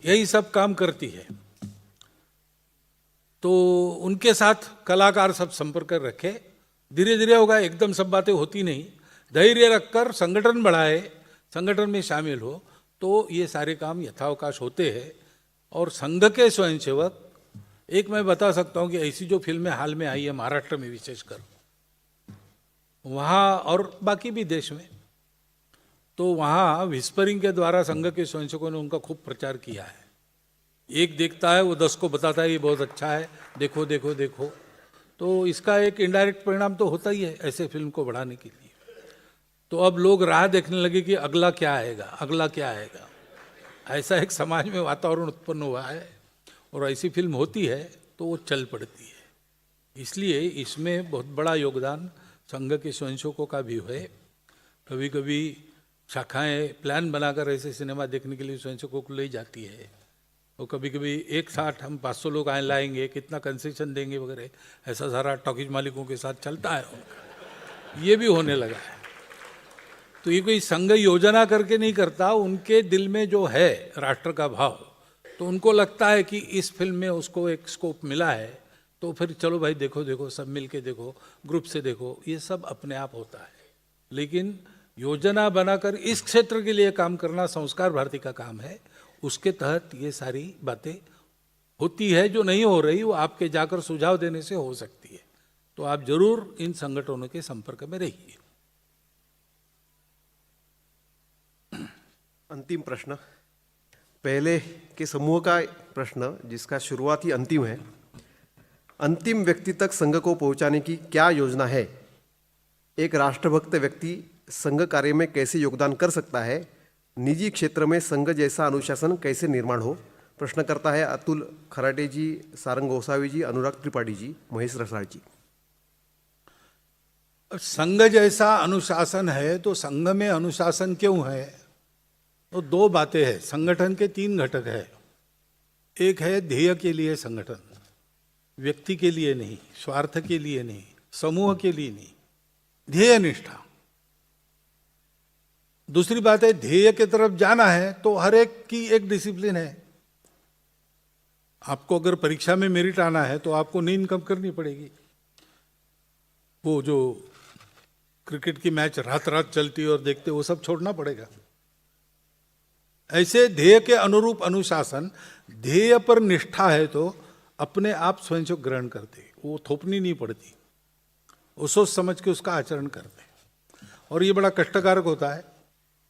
यही सब काम करती है। तो उनके साथ कलाकार सब संपर्क रखे, धीरे धीरे होगा, एकदम सब बातें होती नहीं, धैर्य रखकर संगठन बढ़ाए, संगठन में शामिल हो, तो ये सारे काम यथावकाश होते हैं। और संघ के स्वयंसेवक, एक मैं बता सकता हूँ कि ऐसी जो फिल्में हाल में आई है महाराष्ट्र में विशेषकर, वहाँ और बाकी भी देश में, तो वहाँ विस्परिंग के द्वारा संघ के स्वयंसेवकों ने उनका खूब प्रचार किया है। एक देखता है वो 10 को बताता है ये बहुत अच्छा है, देखो देखो देखो। तो इसका एक इनडायरेक्ट परिणाम तो होता ही है ऐसे फिल्म को बढ़ाने के लिए। तो अब लोग राह देखने लगे कि अगला क्या आएगा, अगला क्या आएगा। ऐसा एक समाज में वातावरण उत्पन्न हुआ है, और ऐसी फिल्म होती है तो वो चल पड़ती है। इसलिए इसमें बहुत बड़ा योगदान संघ के स्वयंसेवकों का भी है। कभी कभी शाखाएं प्लान बनाकर ऐसे सिनेमा देखने के लिए स्वयंसेवकों को ले जाती है, और कभी कभी एक साथ हम 500 लोग आए लाएंगे, कितना कंसेशन देंगे वगैरह, ऐसा सारा टॉकीज मालिकों के साथ चलता है उनका। ये भी होने लगा है। तो ये कोई संघ योजना करके नहीं करता, उनके दिल में जो है राष्ट्र का भाव, तो उनको लगता है कि इस फिल्म में उसको एक स्कोप मिला है, तो फिर चलो भाई देखो देखो, सब मिल के देखो, ग्रुप से देखो, ये सब अपने आप होता है। लेकिन योजना बनाकर इस क्षेत्र के लिए काम करना संस्कार भारती का काम है। उसके तहत ये सारी बातें होती है, जो नहीं हो रही वो आपके जाकर सुझाव देने से हो सकती है। तो आप जरूर इन संगठनों के संपर्क में रहिए। अंतिम प्रश्न, पहले के समूह का प्रश्न जिसका शुरुआती अंतिम है। अंतिम व्यक्ति तक संघ को पहुंचाने की क्या योजना है? एक राष्ट्रभक्त व्यक्ति संघ कार्य में कैसे योगदान कर सकता है? निजी क्षेत्र में संघ जैसा अनुशासन कैसे निर्माण हो? प्रश्न करता है अतुल खराटे जी, सारंग गोसावी जी, अनुराग त्रिपाठी जी, महेश रसाळ जी। संघ जैसा अनुशासन है तो संघ में अनुशासन क्यों है? तो दो बातें हैं। संगठन के 3 घटक है। एक है ध्येय के लिए संगठन, व्यक्ति के लिए नहीं, स्वार्थ के लिए नहीं, समूह के लिए नहीं, ध्येय निष्ठा। दूसरी बात है ध्येय की तरफ जाना है तो हर एक की एक डिसिप्लिन है। आपको अगर परीक्षा में मेरिट आना है तो आपको नींद कम करनी पड़ेगी। वो जो क्रिकेट की मैच रात रात चलती है और देखते, वो सब छोड़ना पड़ेगा। ऐसे ध्येय के अनुरूप अनुशासन, ध्येय पर निष्ठा है तो अपने आप स्वयंसेवक ग्रहण करते, वो थोपनी नहीं पड़ती, वो सोच समझ के उसका आचरण करते। और ये बड़ा कष्टकारक होता है,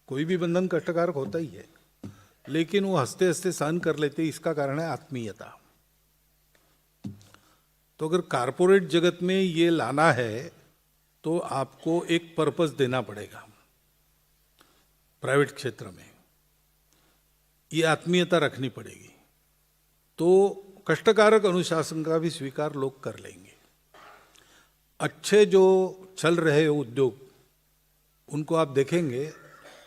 कोई भी बंधन कष्टकारक होता ही है, लेकिन वो हंसते हंसते सहन कर लेते। इसका कारण है आत्मीयता। तो अगर कारपोरेट जगत में ये लाना है तो आपको एक पर्पस देना पड़ेगा। प्राइवेट क्षेत्र में ये आत्मीयता रखनी पड़ेगी, तो कष्टकारक अनुशासन का भी स्वीकार लोग कर लेंगे। अच्छे जो चल रहे उद्योग उनको आप देखेंगे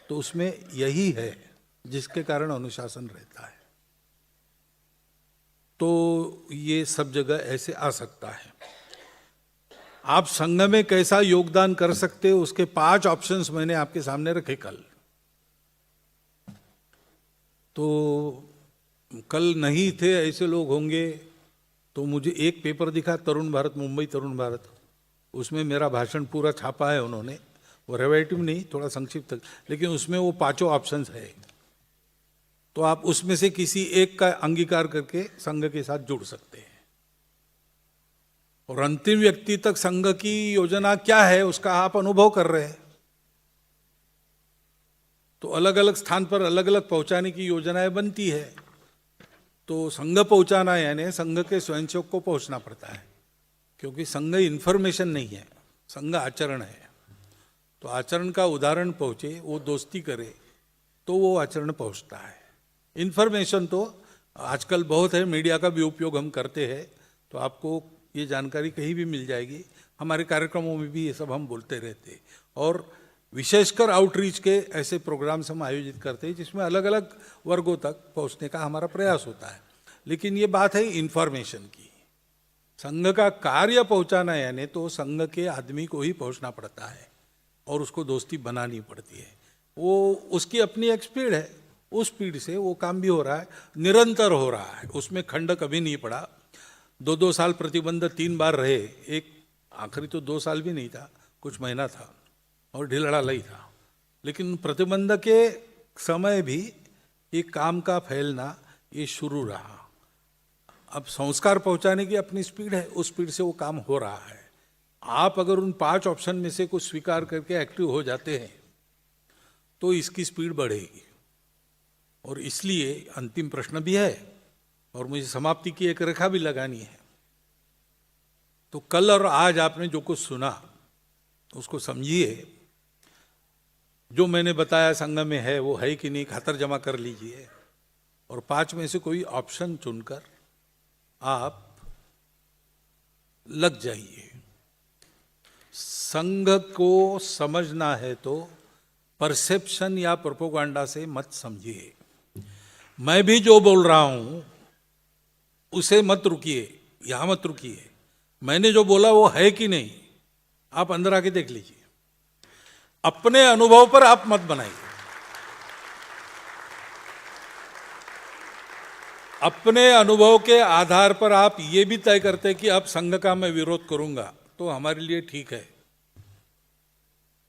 तो उसमें यही है जिसके कारण अनुशासन रहता है। तो ये सब जगह ऐसे आ सकता है। आप संघ में कैसा योगदान कर सकते हो, उसके 5 ऑप्शंस मैंने आपके सामने रखे कल। तो कल नहीं थे ऐसे लोग होंगे, तो मुझे एक पेपर दिखा, तरुण भारत, मुंबई तरुण भारत, उसमें मेरा भाषण पूरा छापा है उन्होंने। वो रिवाइटिव नहीं, थोड़ा संक्षिप्त, लेकिन उसमें वो 5 ऑप्शंस है। तो आप उसमें से किसी एक का अंगीकार करके संघ के साथ जुड़ सकते हैं। और अंतिम व्यक्ति तक संघ की योजना क्या है उसका आप अनुभव कर रहे हैं। तो अलग अलग स्थान पर अलग अलग पहुंचाने की योजनाएं बनती है। तो संघ पहुंचाना यानी संघ के स्वयंसेवक को पहुंचना पड़ता है, क्योंकि संघ इन्फॉर्मेशन नहीं है, संघ आचरण है। तो आचरण का उदाहरण पहुंचे, वो दोस्ती करे, तो वो आचरण पहुंचता है। इन्फॉर्मेशन तो आजकल बहुत है, मीडिया का भी उपयोग हम करते हैं, तो आपको ये जानकारी कहीं भी मिल जाएगी। हमारे कार्यक्रमों में भी ये सब हम बोलते रहते, और विशेषकर आउटरीच के ऐसे प्रोग्राम्स हम आयोजित करते हैं जिसमें अलग अलग वर्गों तक पहुंचने का हमारा प्रयास होता है। लेकिन ये बात है इन्फॉर्मेशन की। संघ का कार्य पहुंचाना यानी तो संघ के आदमी को ही पहुंचना पड़ता है और उसको दोस्ती बनानी पड़ती है। वो उसकी अपनी एक स्पीड है, उस स्पीड से वो काम भी हो रहा है, निरंतर हो रहा है, उसमें खंड कभी नहीं पड़ा। 2-2 साल प्रतिबंध 3 बार रहे, एक आखिरी तो 2 साल भी नहीं था, कुछ महीना था और ढिलढ़ाला ही था, लेकिन प्रतिबंध के समय भी ये काम का फैलना ये शुरू रहा। अब संस्कार पहुंचाने की अपनी स्पीड है, उस स्पीड से वो काम हो रहा है। आप अगर उन 5 ऑप्शन में से कुछ स्वीकार करके एक्टिव हो जाते हैं तो इसकी स्पीड बढ़ेगी। और इसलिए अंतिम प्रश्न भी है और मुझे समाप्ति की एक रेखा भी लगानी है। तो कल और आज आपने जो कुछ सुना उसको समझिए, जो मैंने बताया संघ में है वो है कि नहीं, खातर जमा कर लीजिए और 5 में से कोई ऑप्शन चुनकर आप लग जाइए। संघ को समझना है तो परसेप्शन या प्रोपोगंडा से मत समझिए। मैं भी जो बोल रहा हूं उसे मत रुकिए, यहां मत रुकिए। मैंने जो बोला वो है कि नहीं, आप अंदर आके देख लीजिए। अपने अनुभव पर आप मत बनाइए। अपने अनुभव के आधार पर आप ये भी तय करते कि अब संघ का मैं विरोध करूंगा तो हमारे लिए ठीक है,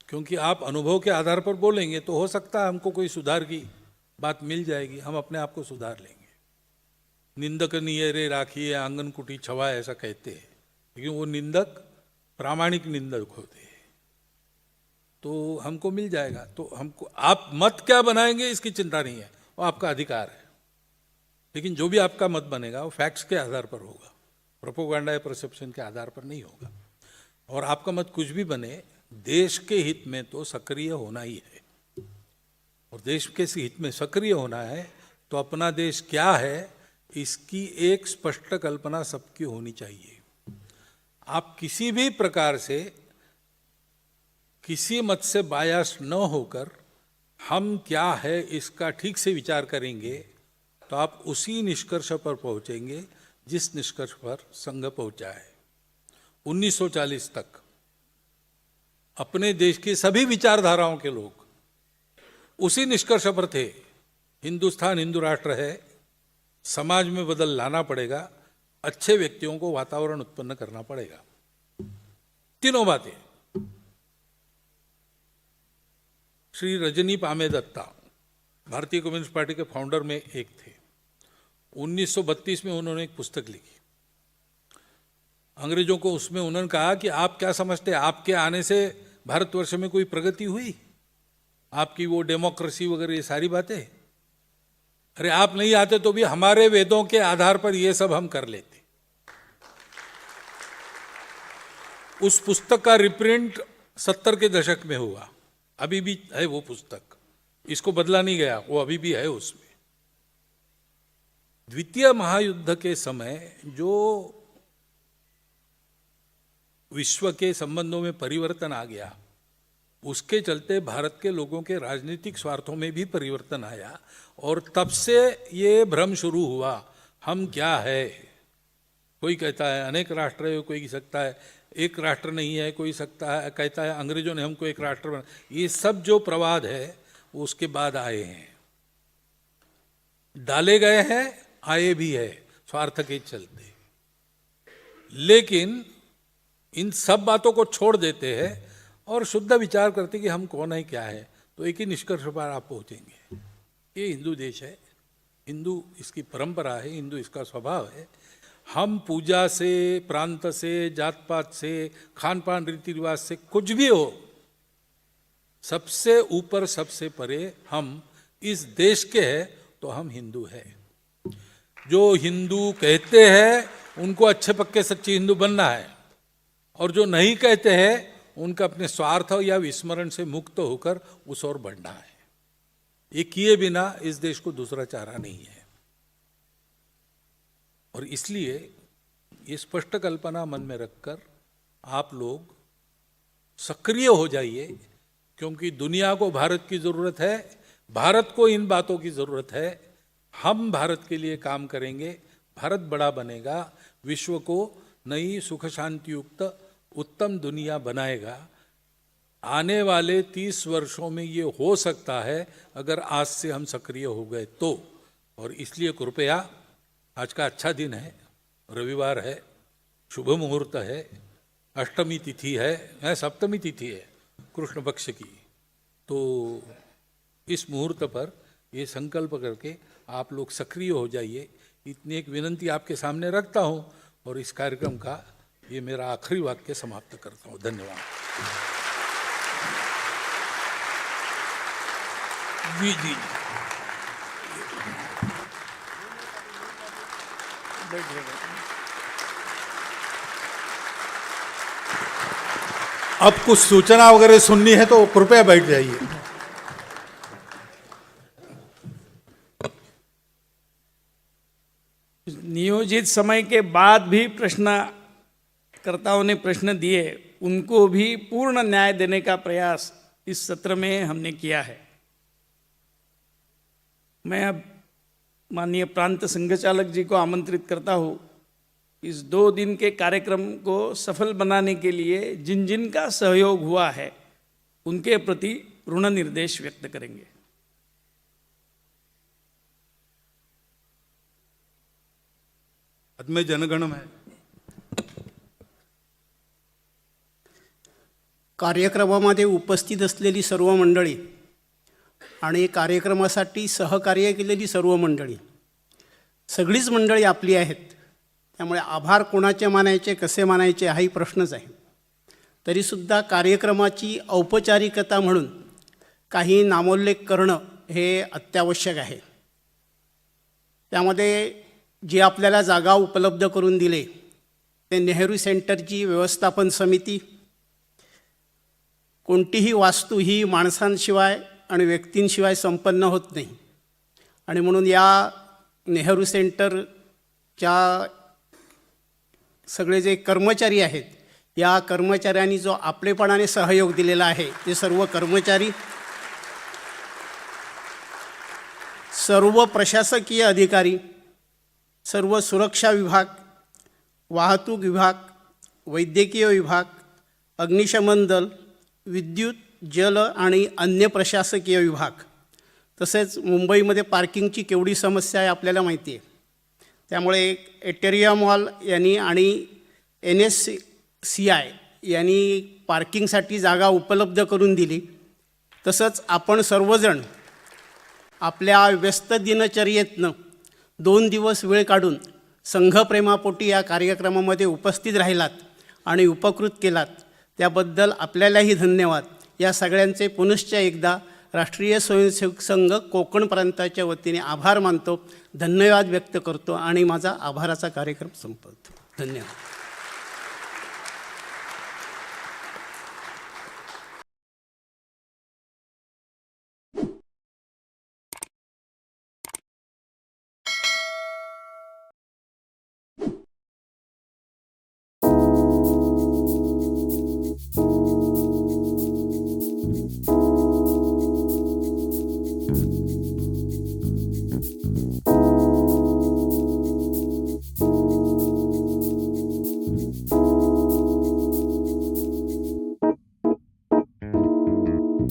क्योंकि आप अनुभव के आधार पर बोलेंगे तो हो सकता है हमको कोई सुधार की बात मिल जाएगी, हम अपने आप को सुधार लेंगे। निंदक नियरे राखिए आंगन कुटी छवा, ऐसा कहते हैं, लेकिन वो निंदक प्रामाणिक निंदक होते हैं, तो हमको मिल जाएगा। तो हमको आप मत क्या बनाएंगे इसकी चिंता नहीं है, वो आपका अधिकार है, लेकिन जो भी आपका मत बनेगा वो फैक्ट्स के आधार पर होगा, प्रोपोगंडा या परसेप्शन के आधार पर नहीं होगा। और आपका मत कुछ भी बने, देश के हित में तो सक्रिय होना ही है, और देश के हित में सक्रिय होना है तो अपना देश क्या है इसकी एक स्पष्ट कल्पना सबकी होनी चाहिए। आप किसी भी प्रकार से किसी मत से बायस न होकर हम क्या है इसका ठीक से विचार करेंगे तो आप उसी निष्कर्ष पर पहुंचेंगे जिस निष्कर्ष पर संघ पहुंचा है। 1940 तक अपने देश की सभी विचारधाराओं के लोग उसी निष्कर्ष पर थे, हिंदुस्तान हिंदू राष्ट्र है, समाज में बदल लाना पड़ेगा, अच्छे व्यक्तियों को वातावरण उत्पन्न करना पड़ेगा। तीनों बातें। श्री रजनी पामे दत्ता भारतीय कम्युनिस्ट पार्टी के फाउंडर में एक थे। 1932 में उन्होंने एक पुस्तक लिखी। अंग्रेजों को उसमें उन्होंने कहा कि आप क्या समझते हैं, आपके आने से भारतवर्ष में कोई प्रगति हुई? आपकी वो डेमोक्रेसी वगैरह ये सारी बातें, अरे आप नहीं आते तो भी हमारे वेदों के आधार पर ये सब हम कर लेते। उस पुस्तक का रिप्रिंट 70 के दशक में हुआ, अभी भी है वो पुस्तक, इसको बदला नहीं गया, वो अभी भी है उसमें। द्वितीय महायुद्ध के समय जो विश्व के संबंधों में परिवर्तन आ गया, उसके चलते भारत के लोगों के राजनीतिक स्वार्थों में भी परिवर्तन आया, और तब से ये भ्रम शुरू हुआ हम क्या है। कोई कहता है अनेक राष्ट्र है, कोई सकता है एक राष्ट्र नहीं है, कोई सकता है कहता है अंग्रेजों ने हमको एक राष्ट्र बना। ये सब जो प्रवाद है वो उसके बाद आए हैं, डाले गए हैं, आए भी है स्वार्थ के चलते। लेकिन इन सब बातों को छोड़ देते हैं और शुद्ध विचार करते कि हम कौन है क्या है, तो एक ही निष्कर्ष पर आप पहुंचेंगे। ये हिंदू देश है, हिंदू इसकी परंपरा है, हिंदू इसका स्वभाव है। हम पूजा से, प्रांत से, जात पात से, खान पान रीति रिवाज से कुछ भी हो, सबसे ऊपर सबसे परे हम इस देश के हैं तो हम हिंदू हैं। जो हिंदू कहते हैं उनको अच्छे पक्के सच्चे हिंदू बनना है, और जो नहीं कहते हैं उनका अपने स्वार्थ या विस्मरण से मुक्त होकर उस ओर बढ़ना है। ये किए बिना इस देश को दूसरा चारा नहीं है। और इसलिए ये स्पष्ट कल्पना मन में रखकर आप लोग सक्रिय हो जाइए, क्योंकि दुनिया को भारत की जरूरत है, भारत को इन बातों की जरूरत है। हम भारत के लिए काम करेंगे, भारत बड़ा बनेगा, विश्व को नई सुख शांति युक्त उत्तम दुनिया बनाएगा। आने वाले 30 वर्षों में ये हो सकता है अगर आज से हम सक्रिय हो गए तो। और इसलिए कृपया, आज का अच्छा दिन है, रविवार है, शुभ मुहूर्त है, अष्टमी तिथि है, सप्तमी तिथि है कृष्ण पक्ष की। तो इस मुहूर्त पर ये संकल्प करके आप लोग सक्रिय हो जाइए, इतनी एक विनंती आपके सामने रखता हूँ और इस कार्यक्रम का ये मेरा आखिरी वाक्य समाप्त करता हूँ। धन्यवाद। जी जी जी। अब कुछ सूचना वगैरह सुननी है तो कृपया बैठ जाइए। नियोजित समय के बाद भी प्रश्नकर्ताओं ने प्रश्न दिए, उनको भी पूर्ण न्याय देने का प्रयास इस सत्र में हमने किया है। मैं अब माननीय प्रांत संघचालक जी को आमंत्रित करता हूँ, इस 2 दिन के कार्यक्रम को सफल बनाने के लिए जिन जिन का सहयोग हुआ है उनके प्रति ऋण निर्देश व्यक्त करेंगे। में जनगण में कार्यक्रमामध्ये उपस्थित असलेली सर्व मंडळी आणि कार्यक्रमासाठी सहकार्य केलेली सर्व मंडळी, सगळीच मंडळी आपली आहेत, त्यामुळे आभार कोणाचे मानायचे कसे मानायचे हाही प्रश्नच आहे। तरीसुद्धा कार्यक्रमाची औपचारिकता म्हणून काही नामोल्लेख करणं हे अत्यावश्यक आहे। त्यामध्ये जी आपल्याला जागा उपलब्ध करून दिले ते नेहरू सेंटरची व्यवस्थापन समिती, कोणतीही वास्तू ही माणसांशिवाय आणि व्यक्तींशिवाय संपन्न होत नाही, आणि म्हणून या नेहरू सेंटरच्या सगळे जे कर्मचारी आहेत, या कर्मचाऱ्यांनी जो आपलेपणाने सहयोग दिलेला आहे ते सर्व कर्मचारी, सर्व प्रशासकीय अधिकारी, सर्व सुरक्षा विभाग, वाहतूक विभाग, वैद्यकीय विभाग, अग्निशमन दल, विद्युत, जल आणि अन्य प्रशासकीय विभाग, तसेच मुंबईमध्ये पार्किंगची केवढी समस्या आहे आपल्याला माहिती आहे। त्यामुळे एटेरिया मॉल यांनी आणि NSCI यांनी पार्किंगसाठी जागा उपलब्ध करून दिली। तसंच आपण सर्वजण आपल्या व्यस्त दिनचर्येतनं 2 दिवस वेळ काढून संघप्रेमापोटी या कार्यक्रमामध्ये उपस्थित राहिलात आणि उपकृत केलात, त्याबद्दल आपल्यालाही धन्यवाद। या सगळ्यांचे पुनश्च एकदा राष्ट्रीय स्वयंसेवक संघ कोकण प्रांताच्या वतीने आभार मानतो, धन्यवाद व्यक्त करतो आणि माझा आभाराचा कार्यक्रम संपवतो। धन्यवाद।